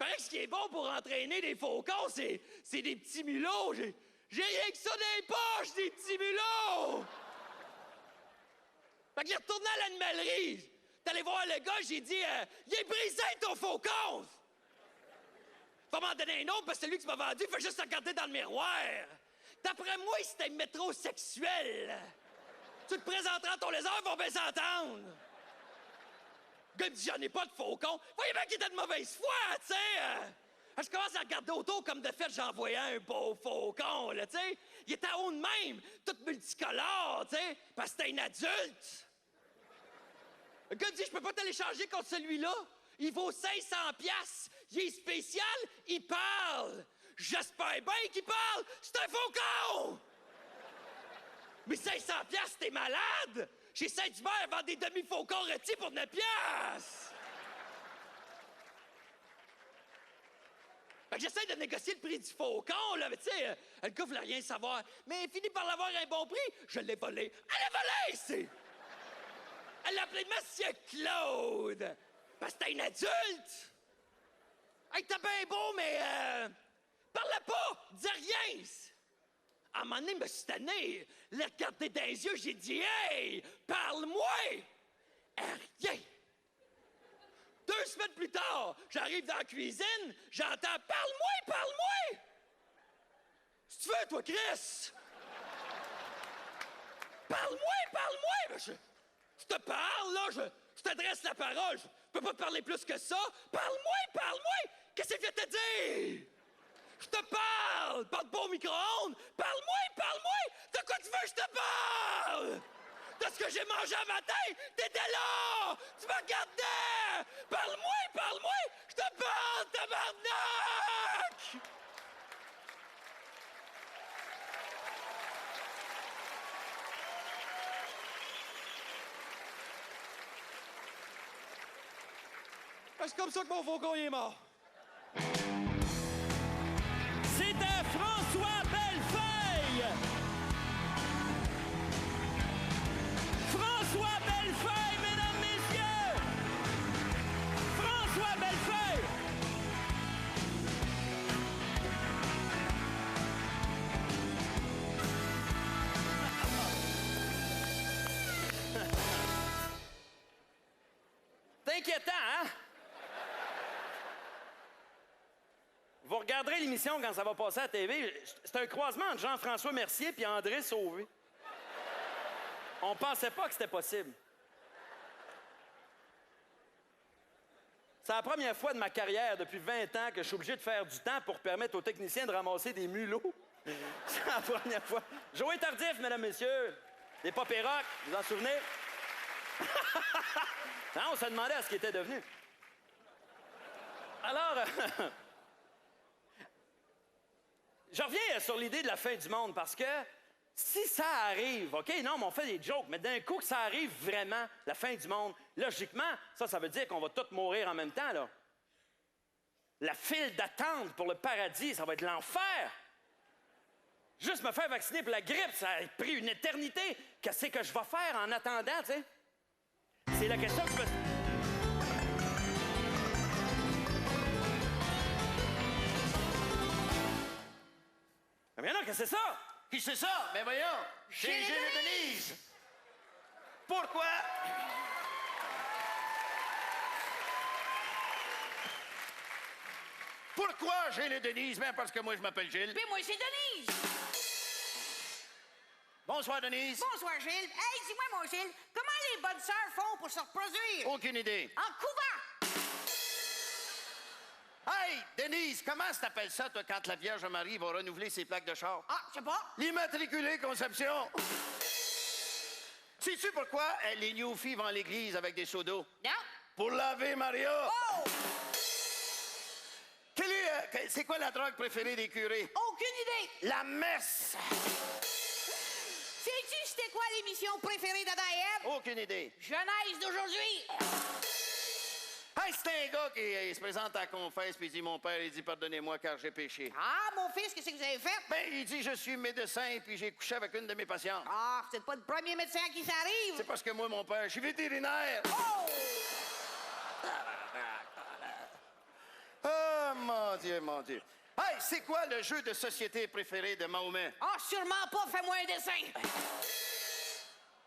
Speaker 5: Paraît que ce qui est bon pour entraîner des faucons, c'est des petits mulots. J'ai rien que ça dans les poches, des petits mulots! Fait qu'il est retourné à l'animalerie. T'es allé voir le gars, j'ai dit, il est brisé ton faucon! Faut m'en donner un autre parce que celui que tu m'as vendu, il fait juste regarder dans le miroir. D'après moi, c'était métrosexuel. Tu te présenteras à ton lézard, ils vont bien s'entendre. Le gars me dit, j'en ai pas de faucon. Voyez bien qu'il était de mauvaise foi, tu sais! Je commence à regarder autour, comme de fait, j'en voyais un beau faucon, là, tu sais. Il était haut de même, tout multicolore, tu sais, parce que c'était un adulte. Le gars dit, je peux pas te l'échanger contre celui-là. Il vaut 500 piastres. Il est spécial, il parle. J'espère bien qu'il parle. C'est un faucon! Mais 500 piastres, t'es malade? Chez Saint-Hubert, vend des demi-faucons rôtis pour 9 piastres. Fait que j'essaie de négocier le prix du faucon, là, mais tu sais, le gars voulait rien savoir. Mais il finit par l'avoir à un bon prix, je l'ai volé. Elle est volée, c'est! Elle l'appelait Monsieur Claude. Parce que t'es une adulte. Hey, t'es bien beau, mais parle pas, dis rien. À un moment donné, me suis tanné, le regarder dans les yeux, j'ai dit « Hey, parle-moi! » Rien. 2 semaines plus tard, j'arrive dans la cuisine, j'entends « Parle-moi, parle-moi! » Si tu veux, toi, Chris! Parle-moi, parle-moi! Ben, je te parle, là, je t'adresse la parole. Je peux pas te parler plus que ça. Parle-moi, parle-moi! Qu'est-ce que je viens de te dire? Je te parle! Parle pas au micro-ondes! Parle-moi, parle-moi! De quoi tu veux que je te parle? De ce que j'ai mangé un matin? T'étais là! Tu me regardais! Parle-moi, parle-moi! Je te parle, tabarnak! C'est comme ça que mon faucon est mort.
Speaker 1: C'était François Bellefeuille! François Bellefeuille, mesdames, messieurs! François Bellefeuille! C'est inquiétant, hein? Vous regarderez l'émission quand ça va passer à la TV. C'est un croisement entre Jean-François Mercier et André Sauvé. On pensait pas que c'était possible. C'est la première fois de ma carrière depuis 20 ans que je suis obligé de faire du temps pour permettre aux techniciens de ramasser des mulots. C'est la première fois. Joey Tardif, mesdames, messieurs. Des pop et rock, vous en souvenez? Non, on se demandait à ce qu'il était devenu. Alors... Je reviens sur l'idée de la fin du monde parce que si ça arrive, OK, non, mais on fait des jokes, mais d'un coup que ça arrive vraiment, la fin du monde, logiquement, ça veut dire qu'on va tous mourir en même temps, là. La file d'attente pour le paradis, ça va être l'enfer. Juste me faire vacciner pour la grippe, ça a pris une éternité. Qu'est-ce que je vais faire en attendant, tu sais? C'est la question que je me... Mais non, qu'est-ce que c'est ça?
Speaker 3: Qui c'est ça? Mais voyons!
Speaker 2: Chez les
Speaker 3: Denise! Pourquoi? Pourquoi Gilles et Denise? Ben parce que moi, je m'appelle Gilles.
Speaker 6: Puis moi, c'est Denise.
Speaker 3: Bonsoir, Denise.
Speaker 6: Bonsoir, Gilles. Hey, dis-moi, mon Gilles, comment les bonnes sœurs font pour se reproduire?
Speaker 3: Aucune idée.
Speaker 6: En couvent.
Speaker 3: Hey, Denise, comment t'appelles ça, toi, quand la Vierge Marie va renouveler ses plaques de char?
Speaker 6: Ah, je sais pas.
Speaker 3: L'immatriculée Conception. Sais-tu pourquoi les new-filles vont à l'église avec des seaux d'eau?
Speaker 6: Non?
Speaker 3: Pour laver Maria.
Speaker 6: Oh!
Speaker 3: C'est quoi la drogue préférée des curés?
Speaker 6: Aucune idée.
Speaker 3: La messe.
Speaker 6: Sais-tu c'était quoi l'émission préférée d'Adaïeb?
Speaker 3: Aucune idée.
Speaker 6: Jeunesse d'aujourd'hui.
Speaker 3: Hey, c'est un gars qui se présente à la confesse puis il dit, mon père, il dit, pardonnez-moi car j'ai péché.
Speaker 6: Ah, mon fils, qu'est-ce que vous avez fait?
Speaker 3: Ben, il dit, je suis médecin puis j'ai couché avec une de mes patientes.
Speaker 6: Ah, c'est pas le premier médecin à qui ça arrive.
Speaker 3: C'est parce que moi, mon père, je suis vétérinaire.
Speaker 6: Oh!
Speaker 3: Oh, mon Dieu, mon Dieu. Hey, c'est quoi le jeu de société préféré de Mahomet?
Speaker 6: Ah, sûrement pas, fais-moi un dessin.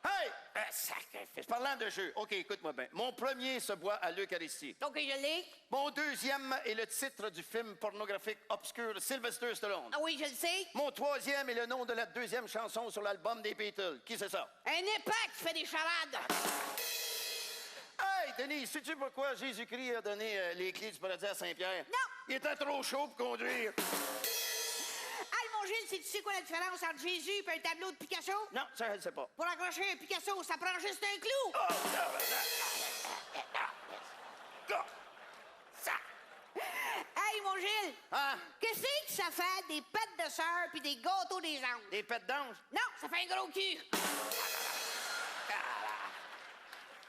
Speaker 3: Hey! Sacrifice. Parlant de jeu, OK, écoute-moi bien. Mon premier se boit à l'Eucharistie.
Speaker 6: OK, je l'ai.
Speaker 3: Mon deuxième est le titre du film pornographique obscur Sylvester Stallone.
Speaker 6: Ah oui, je le sais.
Speaker 3: Mon troisième est le nom de la deuxième chanson sur l'album des Beatles. Qui c'est ça?
Speaker 6: Un épac qui fait des charades.
Speaker 3: Hey, Denis, sais-tu pourquoi Jésus-Christ a donné les clés du paradis à Saint-Pierre?
Speaker 6: Non.
Speaker 3: Il était trop chaud pour conduire.
Speaker 6: Hey, mon Gilles, tu sais quoi la différence entre Jésus et un tableau de Picasso?
Speaker 3: Non, ça, je ne sais pas.
Speaker 6: Pour accrocher un Picasso, ça prend juste un clou.
Speaker 3: Oh, non. Ça.
Speaker 6: Hey, mon Gilles,
Speaker 3: Hein?
Speaker 6: qu'est-ce que ça fait des pêtes de sœur puis des gâteaux des anges?
Speaker 3: Des pets d'ange?
Speaker 6: Non, ça fait un gros cul.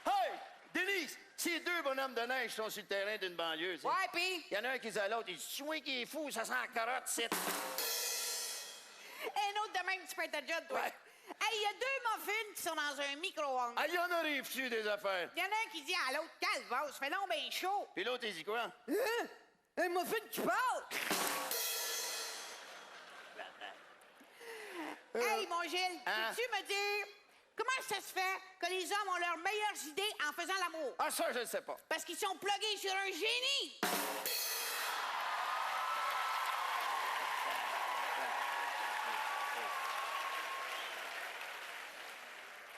Speaker 3: Hey! Denise, ces deux bonhommes de neige sont sur le terrain d'une banlieue. Tu sais.
Speaker 6: Ouais, pis
Speaker 3: Il y en a un qui dit à l'autre, il dit, soin qui est fou, ça sent la carotte, c'est.
Speaker 6: un autre de même, tu fais ta job, toi.
Speaker 3: Ouais.
Speaker 6: Hey, il y a 2 muffins qui sont dans un micro-ondes.
Speaker 1: Ah, il y en arrive-tu des affaires?
Speaker 6: Il y en a un qui dit à l'autre, calvaire, ça fait long ben chaud.
Speaker 1: Puis l'autre, il dit quoi?
Speaker 6: Hein? Un muffin qui parle! Hey, mon Gilles,
Speaker 1: Hein?
Speaker 6: peux-tu me dire comment ça se fait que les hommes ont leurs meilleures idées en faisant l'amour?
Speaker 1: Ah, ça, je ne sais pas.
Speaker 6: Parce qu'ils sont plugués sur un génie!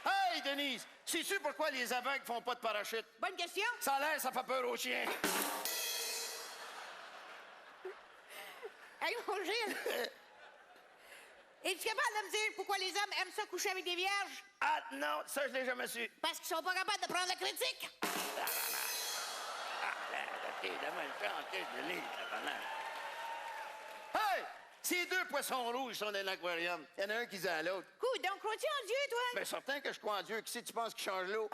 Speaker 1: Hey, Denise, sais-tu pourquoi les aveugles font pas de parachute?
Speaker 6: Bonne question.
Speaker 1: Ça a l'air, ça fait peur aux chiens.
Speaker 6: Hey, mon Gilles! Es-tu capable de me dire pourquoi les hommes aiment ça coucher avec des vierges?
Speaker 1: Ah, non, ça, je l'ai jamais su.
Speaker 6: Parce qu'ils sont pas capables de prendre la critique?
Speaker 1: Hey! Ces 2 poissons rouges sont dans l'aquarium. Il y en a un qui dit à l'autre.
Speaker 6: Cool, donc crois-tu en Dieu, toi?
Speaker 1: Bien, certain que je crois en Dieu. Qui c'est que tu penses qui change l'eau?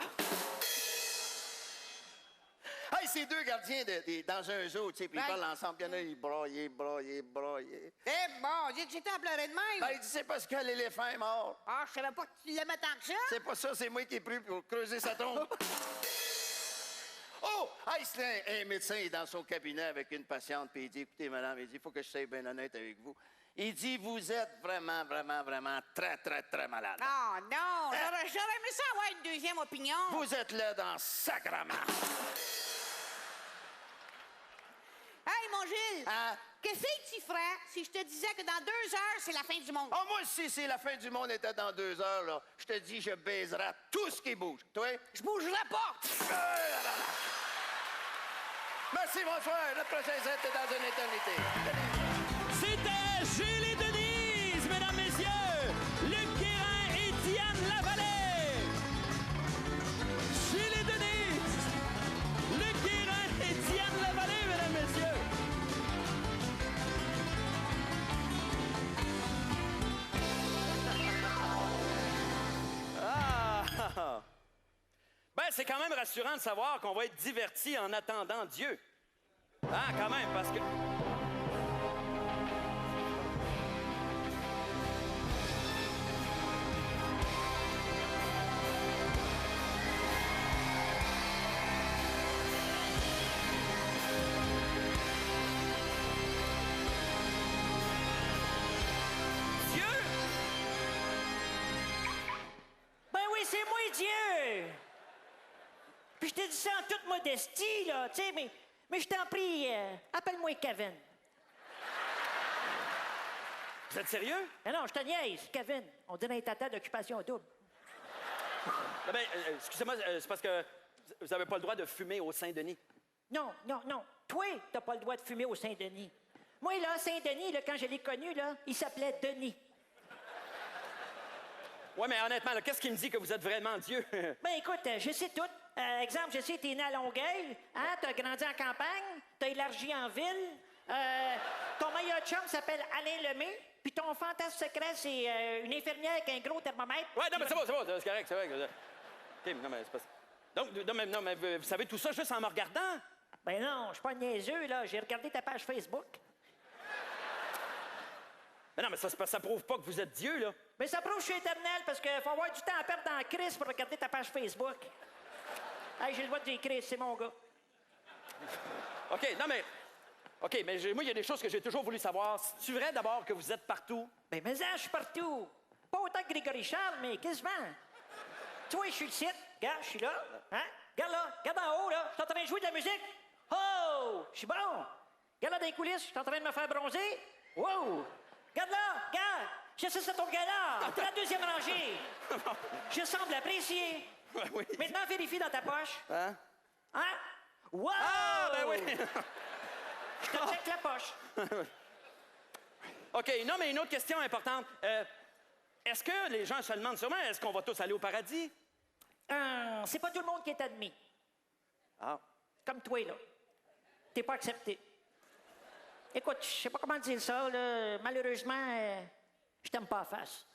Speaker 1: Hey, ces 2 gardiens dans un zoo, tu sais, puis ils
Speaker 6: Ouais.
Speaker 1: parlent ensemble. Il y en a, ils broyaient.
Speaker 6: Eh bon, dis que j'étais en pleurer de même.
Speaker 1: Ben, il dit, c'est parce que l'éléphant est mort.
Speaker 6: Ah, je savais pas que tu l'aimais tant que ça.
Speaker 1: C'est pas ça, c'est moi qui ai pris pour creuser sa tombe. Oh! Hey, c'est un médecin, il est dans son cabinet avec une patiente, puis il dit, écoutez, madame, il dit, il faut que je sois bien honnête avec vous. Il dit, vous êtes vraiment très malade.
Speaker 6: Oh non, j'aurais aimé ça avoir une deuxième opinion.
Speaker 1: Vous êtes là dans sacrement.
Speaker 6: Hey, mon Gilles,
Speaker 1: Hein?
Speaker 6: qu'est-ce que tu ferais si je te disais que dans 2 heures, c'est la fin du monde?
Speaker 1: Oh, moi, si la fin du monde était dans 2 heures, là, je te dis, je baiserai tout ce qui bouge. Toi?
Speaker 6: Je bougerai pas.
Speaker 1: Merci, bonsoir. Notre prochain set est dans une éternité.
Speaker 7: C'était Gilles et Denise, mesdames, messieurs. Luc Guérin et Diane Lavallée. Gilles et Denise. Luc Guérin et Diane Lavallée, mesdames, messieurs.
Speaker 1: Ah! Ben, c'est quand même rassurant de savoir qu'on va être divertis en attendant Dieu. Ah, quand même, parce que... Dieu!
Speaker 8: Ben oui, c'est moi, Dieu! Puis je te dis ça en toute modestie, là, tu sais, mais je t'en prie, appelle-moi Kevin.
Speaker 1: Vous êtes sérieux?
Speaker 8: Mais non, je te niaise, Kevin. On dirait un tata d'occupation double.
Speaker 1: Ah ben, excusez-moi, c'est parce que vous n'avez pas le droit de fumer au Saint-Denis.
Speaker 8: Non. Toi, t'as pas le droit de fumer au Saint-Denis. Moi, là, Saint-Denis, là, quand je l'ai connu, là, il s'appelait Denis.
Speaker 1: Ouais, mais honnêtement, là, qu'est-ce qui me dit que vous êtes vraiment Dieu?
Speaker 8: Ben écoute, je sais tout. Exemple, je sais, t'es né à Longueuil, hein, t'as grandi en campagne, t'as élargi en ville, ton meilleur chum s'appelle Alain Lemay, puis ton fantasme secret, c'est une infirmière avec un gros thermomètre.
Speaker 1: Ouais, non, mais c'est bon, c'est correct, c'est vrai. OK, non, mais c'est pas... Donc, non, mais vous savez tout ça juste en me regardant?
Speaker 8: Ben non, je suis pas niaiseux, là. J'ai regardé ta page Facebook.
Speaker 1: Mais non, mais ça prouve pas que vous êtes Dieu, là.
Speaker 8: Mais ça prouve que je suis éternel parce qu'il faut avoir du temps à perdre dans la crise pour regarder ta page Facebook. Hey, j'ai le droit de dire Chris, c'est mon gars.
Speaker 1: OK, non, mais... OK, mais moi, il y a des choses que j'ai toujours voulu savoir. C'est-tu vrai, d'abord, que vous êtes partout?
Speaker 8: Ben, mais ça, je suis partout. Pas autant que Grégory Charles, mais quasiment. Tu vois, je suis le site. Regarde, je suis là. Hein? Regarde là. Regarde en haut, là. Je suis en train de jouer de la musique. Oh! Je suis bon. Regarde là dans les coulisses. Je suis en train de me faire bronzer. Wow! Regarde là. Regarde. Je sais c'est ton gars-là. T'es la deuxième rangée. Je semble apprécier.
Speaker 1: Oui.
Speaker 8: Maintenant, vérifie dans ta poche.
Speaker 1: Hein?
Speaker 8: Hein? Wow!
Speaker 1: Ah, ben oui!
Speaker 8: Je te check la poche.
Speaker 1: OK, non, mais une autre question importante. Est-ce que les gens se demandent sûrement, est-ce qu'on va tous aller au paradis?
Speaker 8: C'est pas tout le monde qui est admis.
Speaker 1: Ah.
Speaker 8: Comme toi, là. T'es pas accepté. Écoute, je sais pas comment dire ça, là. Malheureusement, je t'aime pas à face.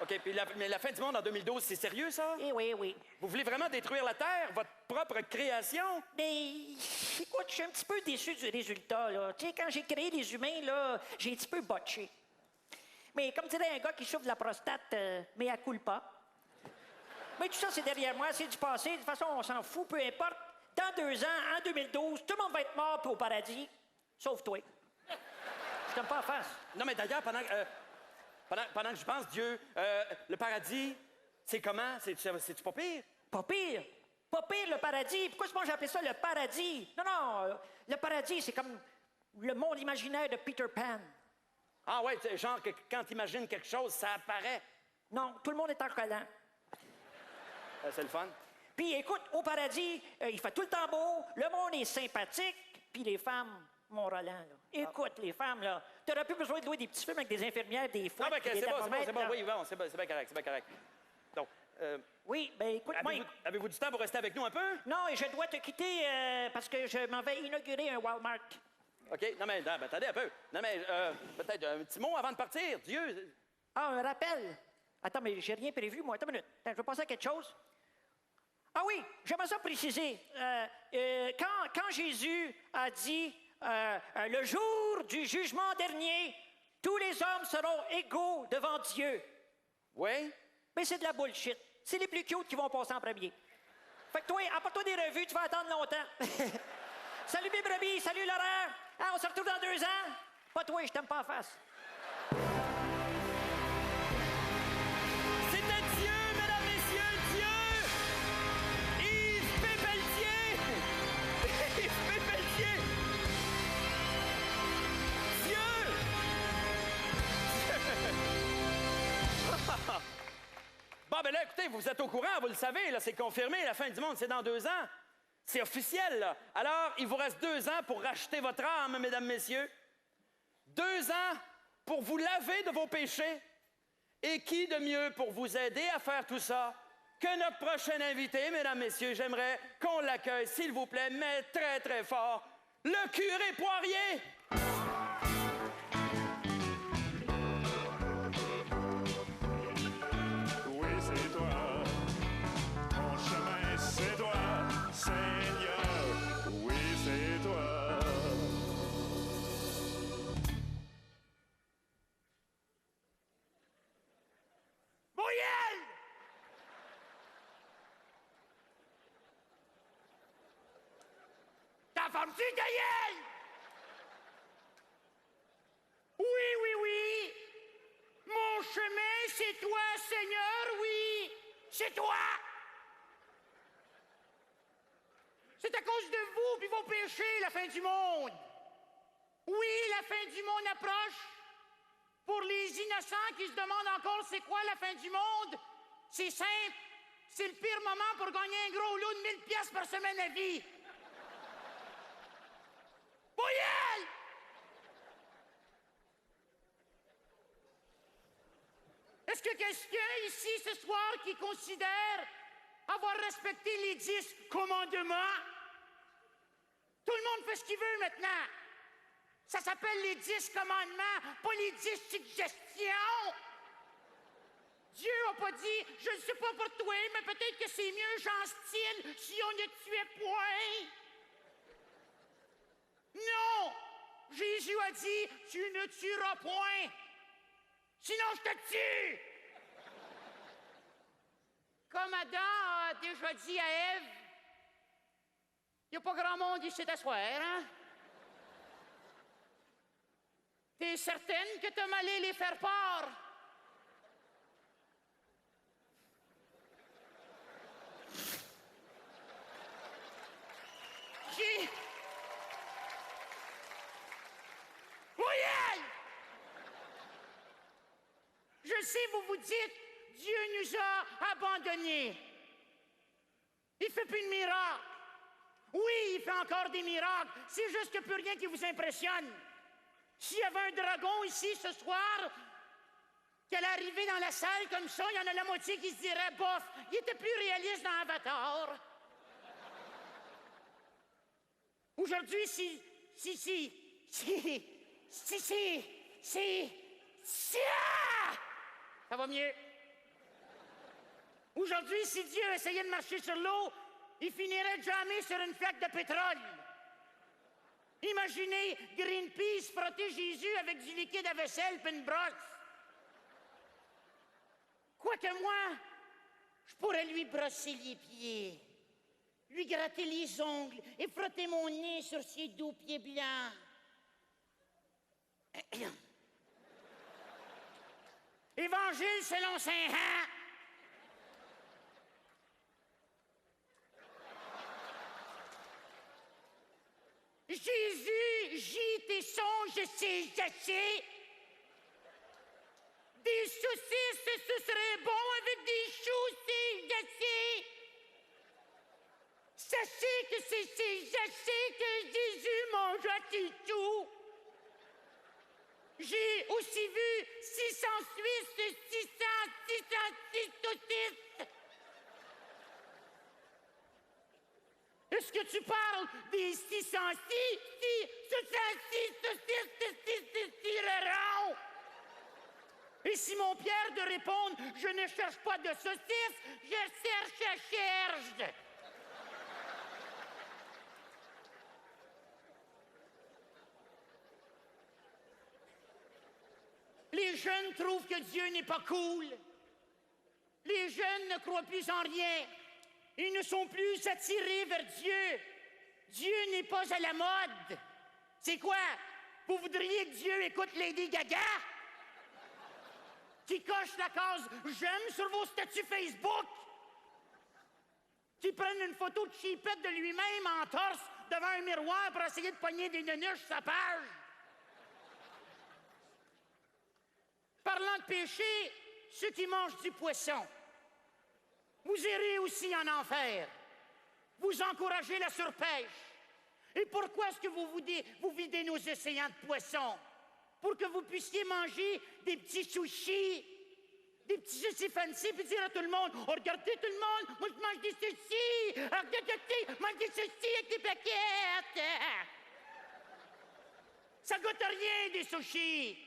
Speaker 1: OK, puis mais la fin du monde en 2012, c'est sérieux, ça?
Speaker 8: Eh oui, oui.
Speaker 1: Vous voulez vraiment détruire la Terre, votre propre création?
Speaker 8: Mais, écoute, je suis un petit peu déçu du résultat, là. Tu sais, quand j'ai créé les humains, là, j'ai un petit peu botché. Mais comme dirait un gars qui souffre de la prostate, mais elle coule pas. Mais tout ça, c'est derrière moi, c'est du passé. De toute façon, on s'en fout, peu importe. Dans 2 ans, en 2012, tout le monde va être mort puis au paradis, sauf toi. Je t'aime pas en face.
Speaker 1: Non, mais d'ailleurs, pendant que je pense, Dieu, le paradis, c'est comment? C'est-tu pas pire?
Speaker 8: Pas pire. Pas pire, le paradis. Pourquoi est-ce que moi j'ai appelé ça le paradis? Non, le paradis, c'est comme le monde imaginaire de Peter Pan.
Speaker 1: Ah ouais, genre que quand t'imagines quelque chose, ça apparaît.
Speaker 8: Non, tout le monde est en collant.
Speaker 1: C'est le fun.
Speaker 8: Puis écoute, au paradis, il fait tout le temps beau, le monde est sympathique, puis les femmes, mon Roland, là. Écoute, les femmes, là, t'aurais plus besoin de louer des petits films avec des infirmières, des fois.
Speaker 1: Non, mais c'est bon, oui, bon, c'est bien correct. Donc,
Speaker 8: oui, ben écoute, moi...
Speaker 1: avez-vous du temps pour rester avec nous un peu?
Speaker 8: Non, et je dois te quitter parce que je m'en vais inaugurer un Walmart.
Speaker 1: OK, non, mais attendez un peu. Non, mais peut-être un petit mot avant de partir. Dieu...
Speaker 8: Ah, un rappel. Attends, mais j'ai rien prévu, moi. Attends une minute. Attends, je vais passer à quelque chose. Ah oui, j'aimerais ça préciser. Quand Jésus a dit le jour du jugement dernier, tous les hommes seront égaux devant Dieu.
Speaker 1: Oui?
Speaker 8: Mais c'est de la bullshit. C'est les plus cute qui vont passer en premier. Fait que toi, apporte-toi des revues, tu vas attendre longtemps. Salut mes brebis, salut Laurent. Ah, on se retrouve dans 2 ans. Pas toi, je t'aime pas en face.
Speaker 7: C'était Dieu, mesdames, messieurs, Dieu! Yves Pépeltier! Yves Pépeltier! Dieu!
Speaker 1: Bon, ben là, écoutez, vous êtes au courant, vous le savez, là, c'est confirmé, la fin du monde, c'est dans 2 ans. C'est officiel, là. Alors, il vous reste 2 ans pour racheter votre âme, mesdames, messieurs. 2 ans pour vous laver de vos péchés. Et qui de mieux pour vous aider à faire tout ça que notre prochain invité, mesdames, messieurs? J'aimerais qu'on l'accueille, s'il vous plaît, mais très, très fort, le curé Poirier!
Speaker 9: Oui, c'est toi. Mon chemin, c'est toi, Seigneur. Oui, c'est toi.
Speaker 6: Moyenne! Ta femme-tu ta gueule? Oui. Mon chemin, c'est toi, Seigneur, oui. C'est toi. C'est à cause de vous puis vos péchés, la fin du monde. Oui, la fin du monde approche. Pour les innocents qui se demandent encore c'est quoi la fin du monde, c'est simple. C'est le pire moment pour gagner un gros lot de 1000 piastres par semaine à vie. Voyelle! Est-ce que quelqu'un ici ce soir qui considère avoir respecté les 10 commandements? Tout le monde fait ce qu'il veut maintenant. Ça s'appelle les 10 commandements, pas les 10 suggestions. Dieu n'a pas dit, je ne sais pas pour toi, mais peut-être que c'est mieux, Jean Style, si on ne tuait point. Non! Jésus a dit, tu ne tueras point. Sinon, je te tue. Comme Adam a déjà dit à Ève, il n'y a pas grand monde ici t'asseoir, hein? T'es certaine que t'as allé les faire part? Voyelle! Je sais, vous vous dites, Dieu nous a abandonnés. Il fait plus de miracles. Oui, il fait encore des miracles. C'est juste qu'il n'y a plus rien qui vous impressionne. S'il y avait un dragon ici ce soir, qui allait arriver dans la salle comme ça, il y en a la moitié qui se dirait, bof, il était plus réaliste dans Avatar. Aujourd'hui, ça va mieux. Aujourd'hui, si Dieu essayait de marcher sur l'eau, il finirait jamais sur une flaque de pétrole. Imaginez Greenpeace frotter Jésus avec du liquide à vaisselle puis une brosse. Quoique moi, je pourrais lui brosser les pieds, lui gratter les ongles et frotter mon nez sur ses doux pieds blancs. Évangile selon saint Jean. Jésus, gîte et songe, c'est assez. Des saucisses, ce serait bon avec des choux, c'est assez. Sachez que c'est assez que Jésus mangea ses tout. J'ai aussi vu 600 Suisses, 606 saucisses. Est-ce que tu parles des 606 tirerons? Et Simon Pierre de répondre, je ne cherche pas de saucisses, je cherche. Les jeunes trouvent que Dieu n'est pas cool. Les jeunes ne croient plus en rien. Ils ne sont plus attirés vers Dieu. Dieu n'est pas à la mode. C'est quoi? Vous voudriez que Dieu écoute Lady Gaga? Qui coche la case « J'aime » sur vos statuts Facebook? Qui prenne une photo de chipette de lui-même en torse devant un miroir pour essayer de pogner des nunuches sur sa page? Parlant de péché, ceux qui mangent du poisson, vous irez aussi en enfer. Vous encouragez la surpêche. Et pourquoi est-ce que vous videz nos océans de poissons? Pour que vous puissiez manger des petits sushis, des petits sushis fancy, puis dire à tout le monde, oh, regardez tout le monde, moi je mange des sushis, regardez, mange des sushis avec des plaquettes. Ça goûte à rien, des sushis.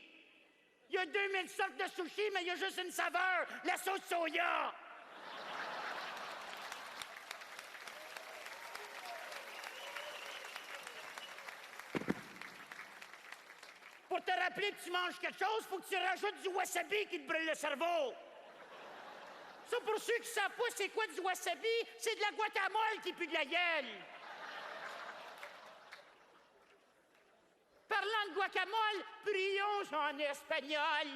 Speaker 6: Il y a 2000 sortes de sushis, mais il y a juste une saveur, la sauce soya. Pour te rappeler que tu manges quelque chose, faut que tu rajoutes du wasabi qui te brûle le cerveau. Ça, pour ceux qui savent pas c'est quoi du wasabi, c'est de la guacamole qui pue de la gueule. Parlant de guacamole, prions en espagnol.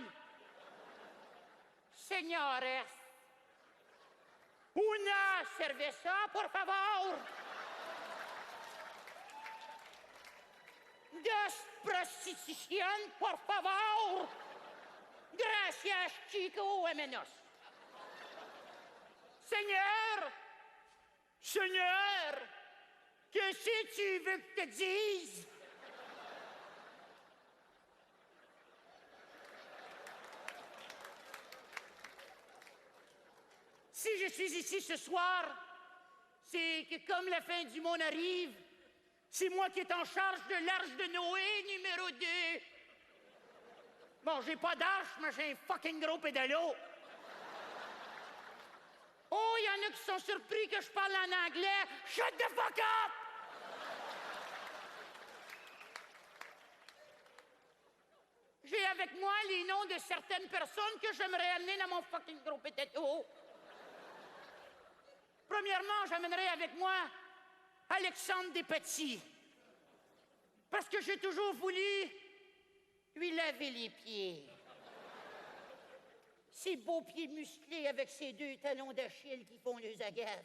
Speaker 6: Señores, una cerveza, por favor. Dos prostitución, por favor. Gracias, chico, menos. Seigneur, qu'est-ce que tu veux que je te dise? Si je suis ici ce soir, c'est que comme la fin du monde arrive, c'est moi qui est en charge de l'arche de Noé numéro 2. Bon, j'ai pas d'arche, mais j'ai un fucking gros pédalo. Oh, il y en a qui sont surpris que je parle en anglais. Shut the fuck up! J'ai avec moi les noms de certaines personnes que j'aimerais amener dans mon fucking gros pédalo. Premièrement, j'amènerai avec moi Alexandre Despatie. Parce que j'ai toujours voulu lui laver les pieds. Ses beaux pieds musclés avec ses 2 talons d'Achille qui font les agafes.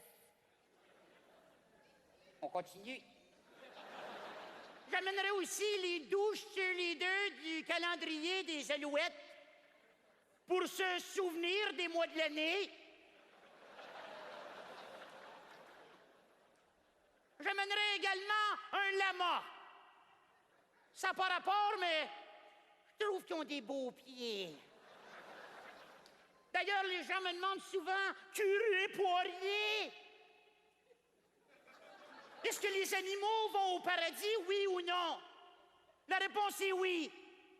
Speaker 6: On continue. J'amènerai aussi les 12 cheerleaders du calendrier des Alouettes pour se souvenir des mois de l'année. J'amènerai également un lama. Ça n'a pas rapport, mais je trouve qu'ils ont des beaux pieds. D'ailleurs, les gens me demandent souvent, curé Poirier, est-ce que les animaux vont au paradis, oui ou non? La réponse est oui,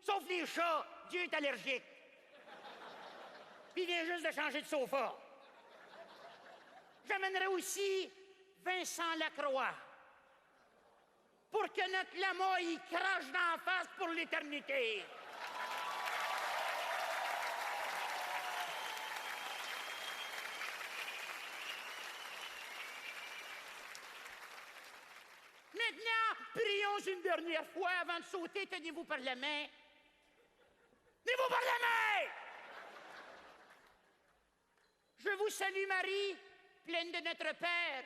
Speaker 6: sauf les chats. Dieu est allergique. Puis il vient juste de changer de sofa. J'amènerai aussi Vincent Lacroix, pour que notre lama y crache d'en face pour l'éternité. Allons une dernière fois avant de sauter, tenez-vous par la main. Tenez-vous par la main! Je vous salue, Marie, pleine de notre Père.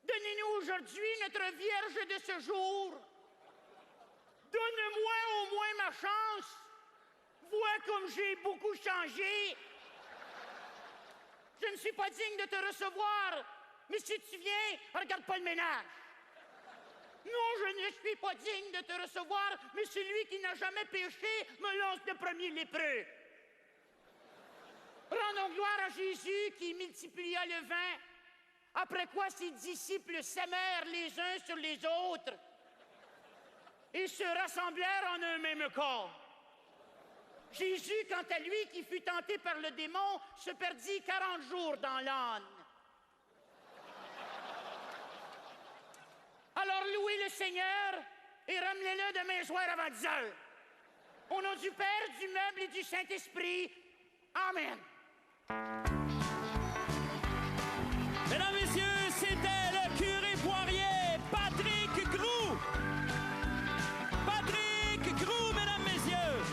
Speaker 6: Donnez-nous aujourd'hui notre Vierge de ce jour. Donne-moi au moins ma chance. Vois comme j'ai beaucoup changé. Je ne suis pas digne de te recevoir, mais si tu viens, regarde pas le ménage. Non, je ne suis pas digne de te recevoir, mais celui qui n'a jamais péché me lance le premier lépreux. Rendons gloire à Jésus qui multiplia le vin, après quoi ses disciples s'aimèrent les uns sur les autres et se rassemblèrent en un même corps. Jésus, quant à lui, qui fut tenté par le démon, se perdit 40 jours dans l'âne. Alors louez le Seigneur et ramenez-le demain soir avant 10 heures. Au nom du Père, du Meuble et du Saint-Esprit. Amen.
Speaker 7: Mesdames, Messieurs, c'était le curé Poirier, Patrick Groux. Patrick Groux, Mesdames, Messieurs.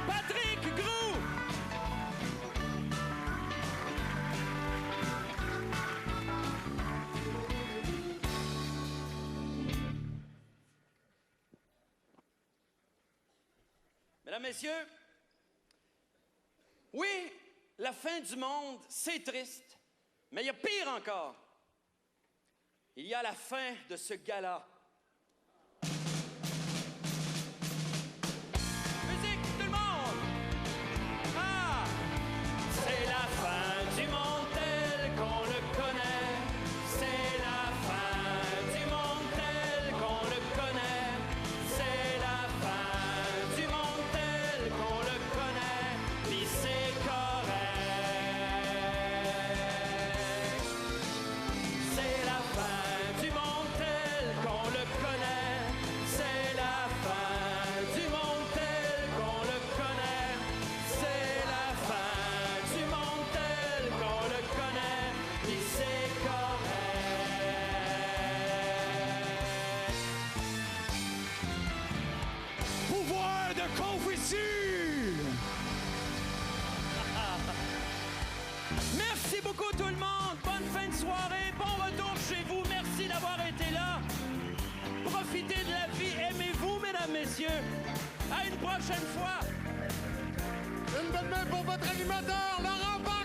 Speaker 7: Patrick Groux.
Speaker 1: Mesdames, Messieurs, oui, la fin du monde, c'est triste, mais il y a pire encore. Il y a la fin de ce gala. Musique, tout le monde! Ah! C'est la fin du monde tel qu'on le connaît. C'est la fin du monde tel qu'on le connaît. C'est la fin du monde tel qu'on le connaît. Puis c'est correct. C'est la fin du monde tel qu'on le connaît. C'est la fin du monde tel qu'on le connaît. C'est la fin du monde tel qu'on le connaît. Puis c'est correct.
Speaker 9: Pouvoir de confiture!
Speaker 7: Merci beaucoup tout le monde. Bonne fin de soirée. Bon retour chez vous. Merci d'avoir été là. Profitez de la vie. Aimez-vous, mesdames, messieurs. À une prochaine fois.
Speaker 9: Une bonne main pour votre animateur, Laurent Barre!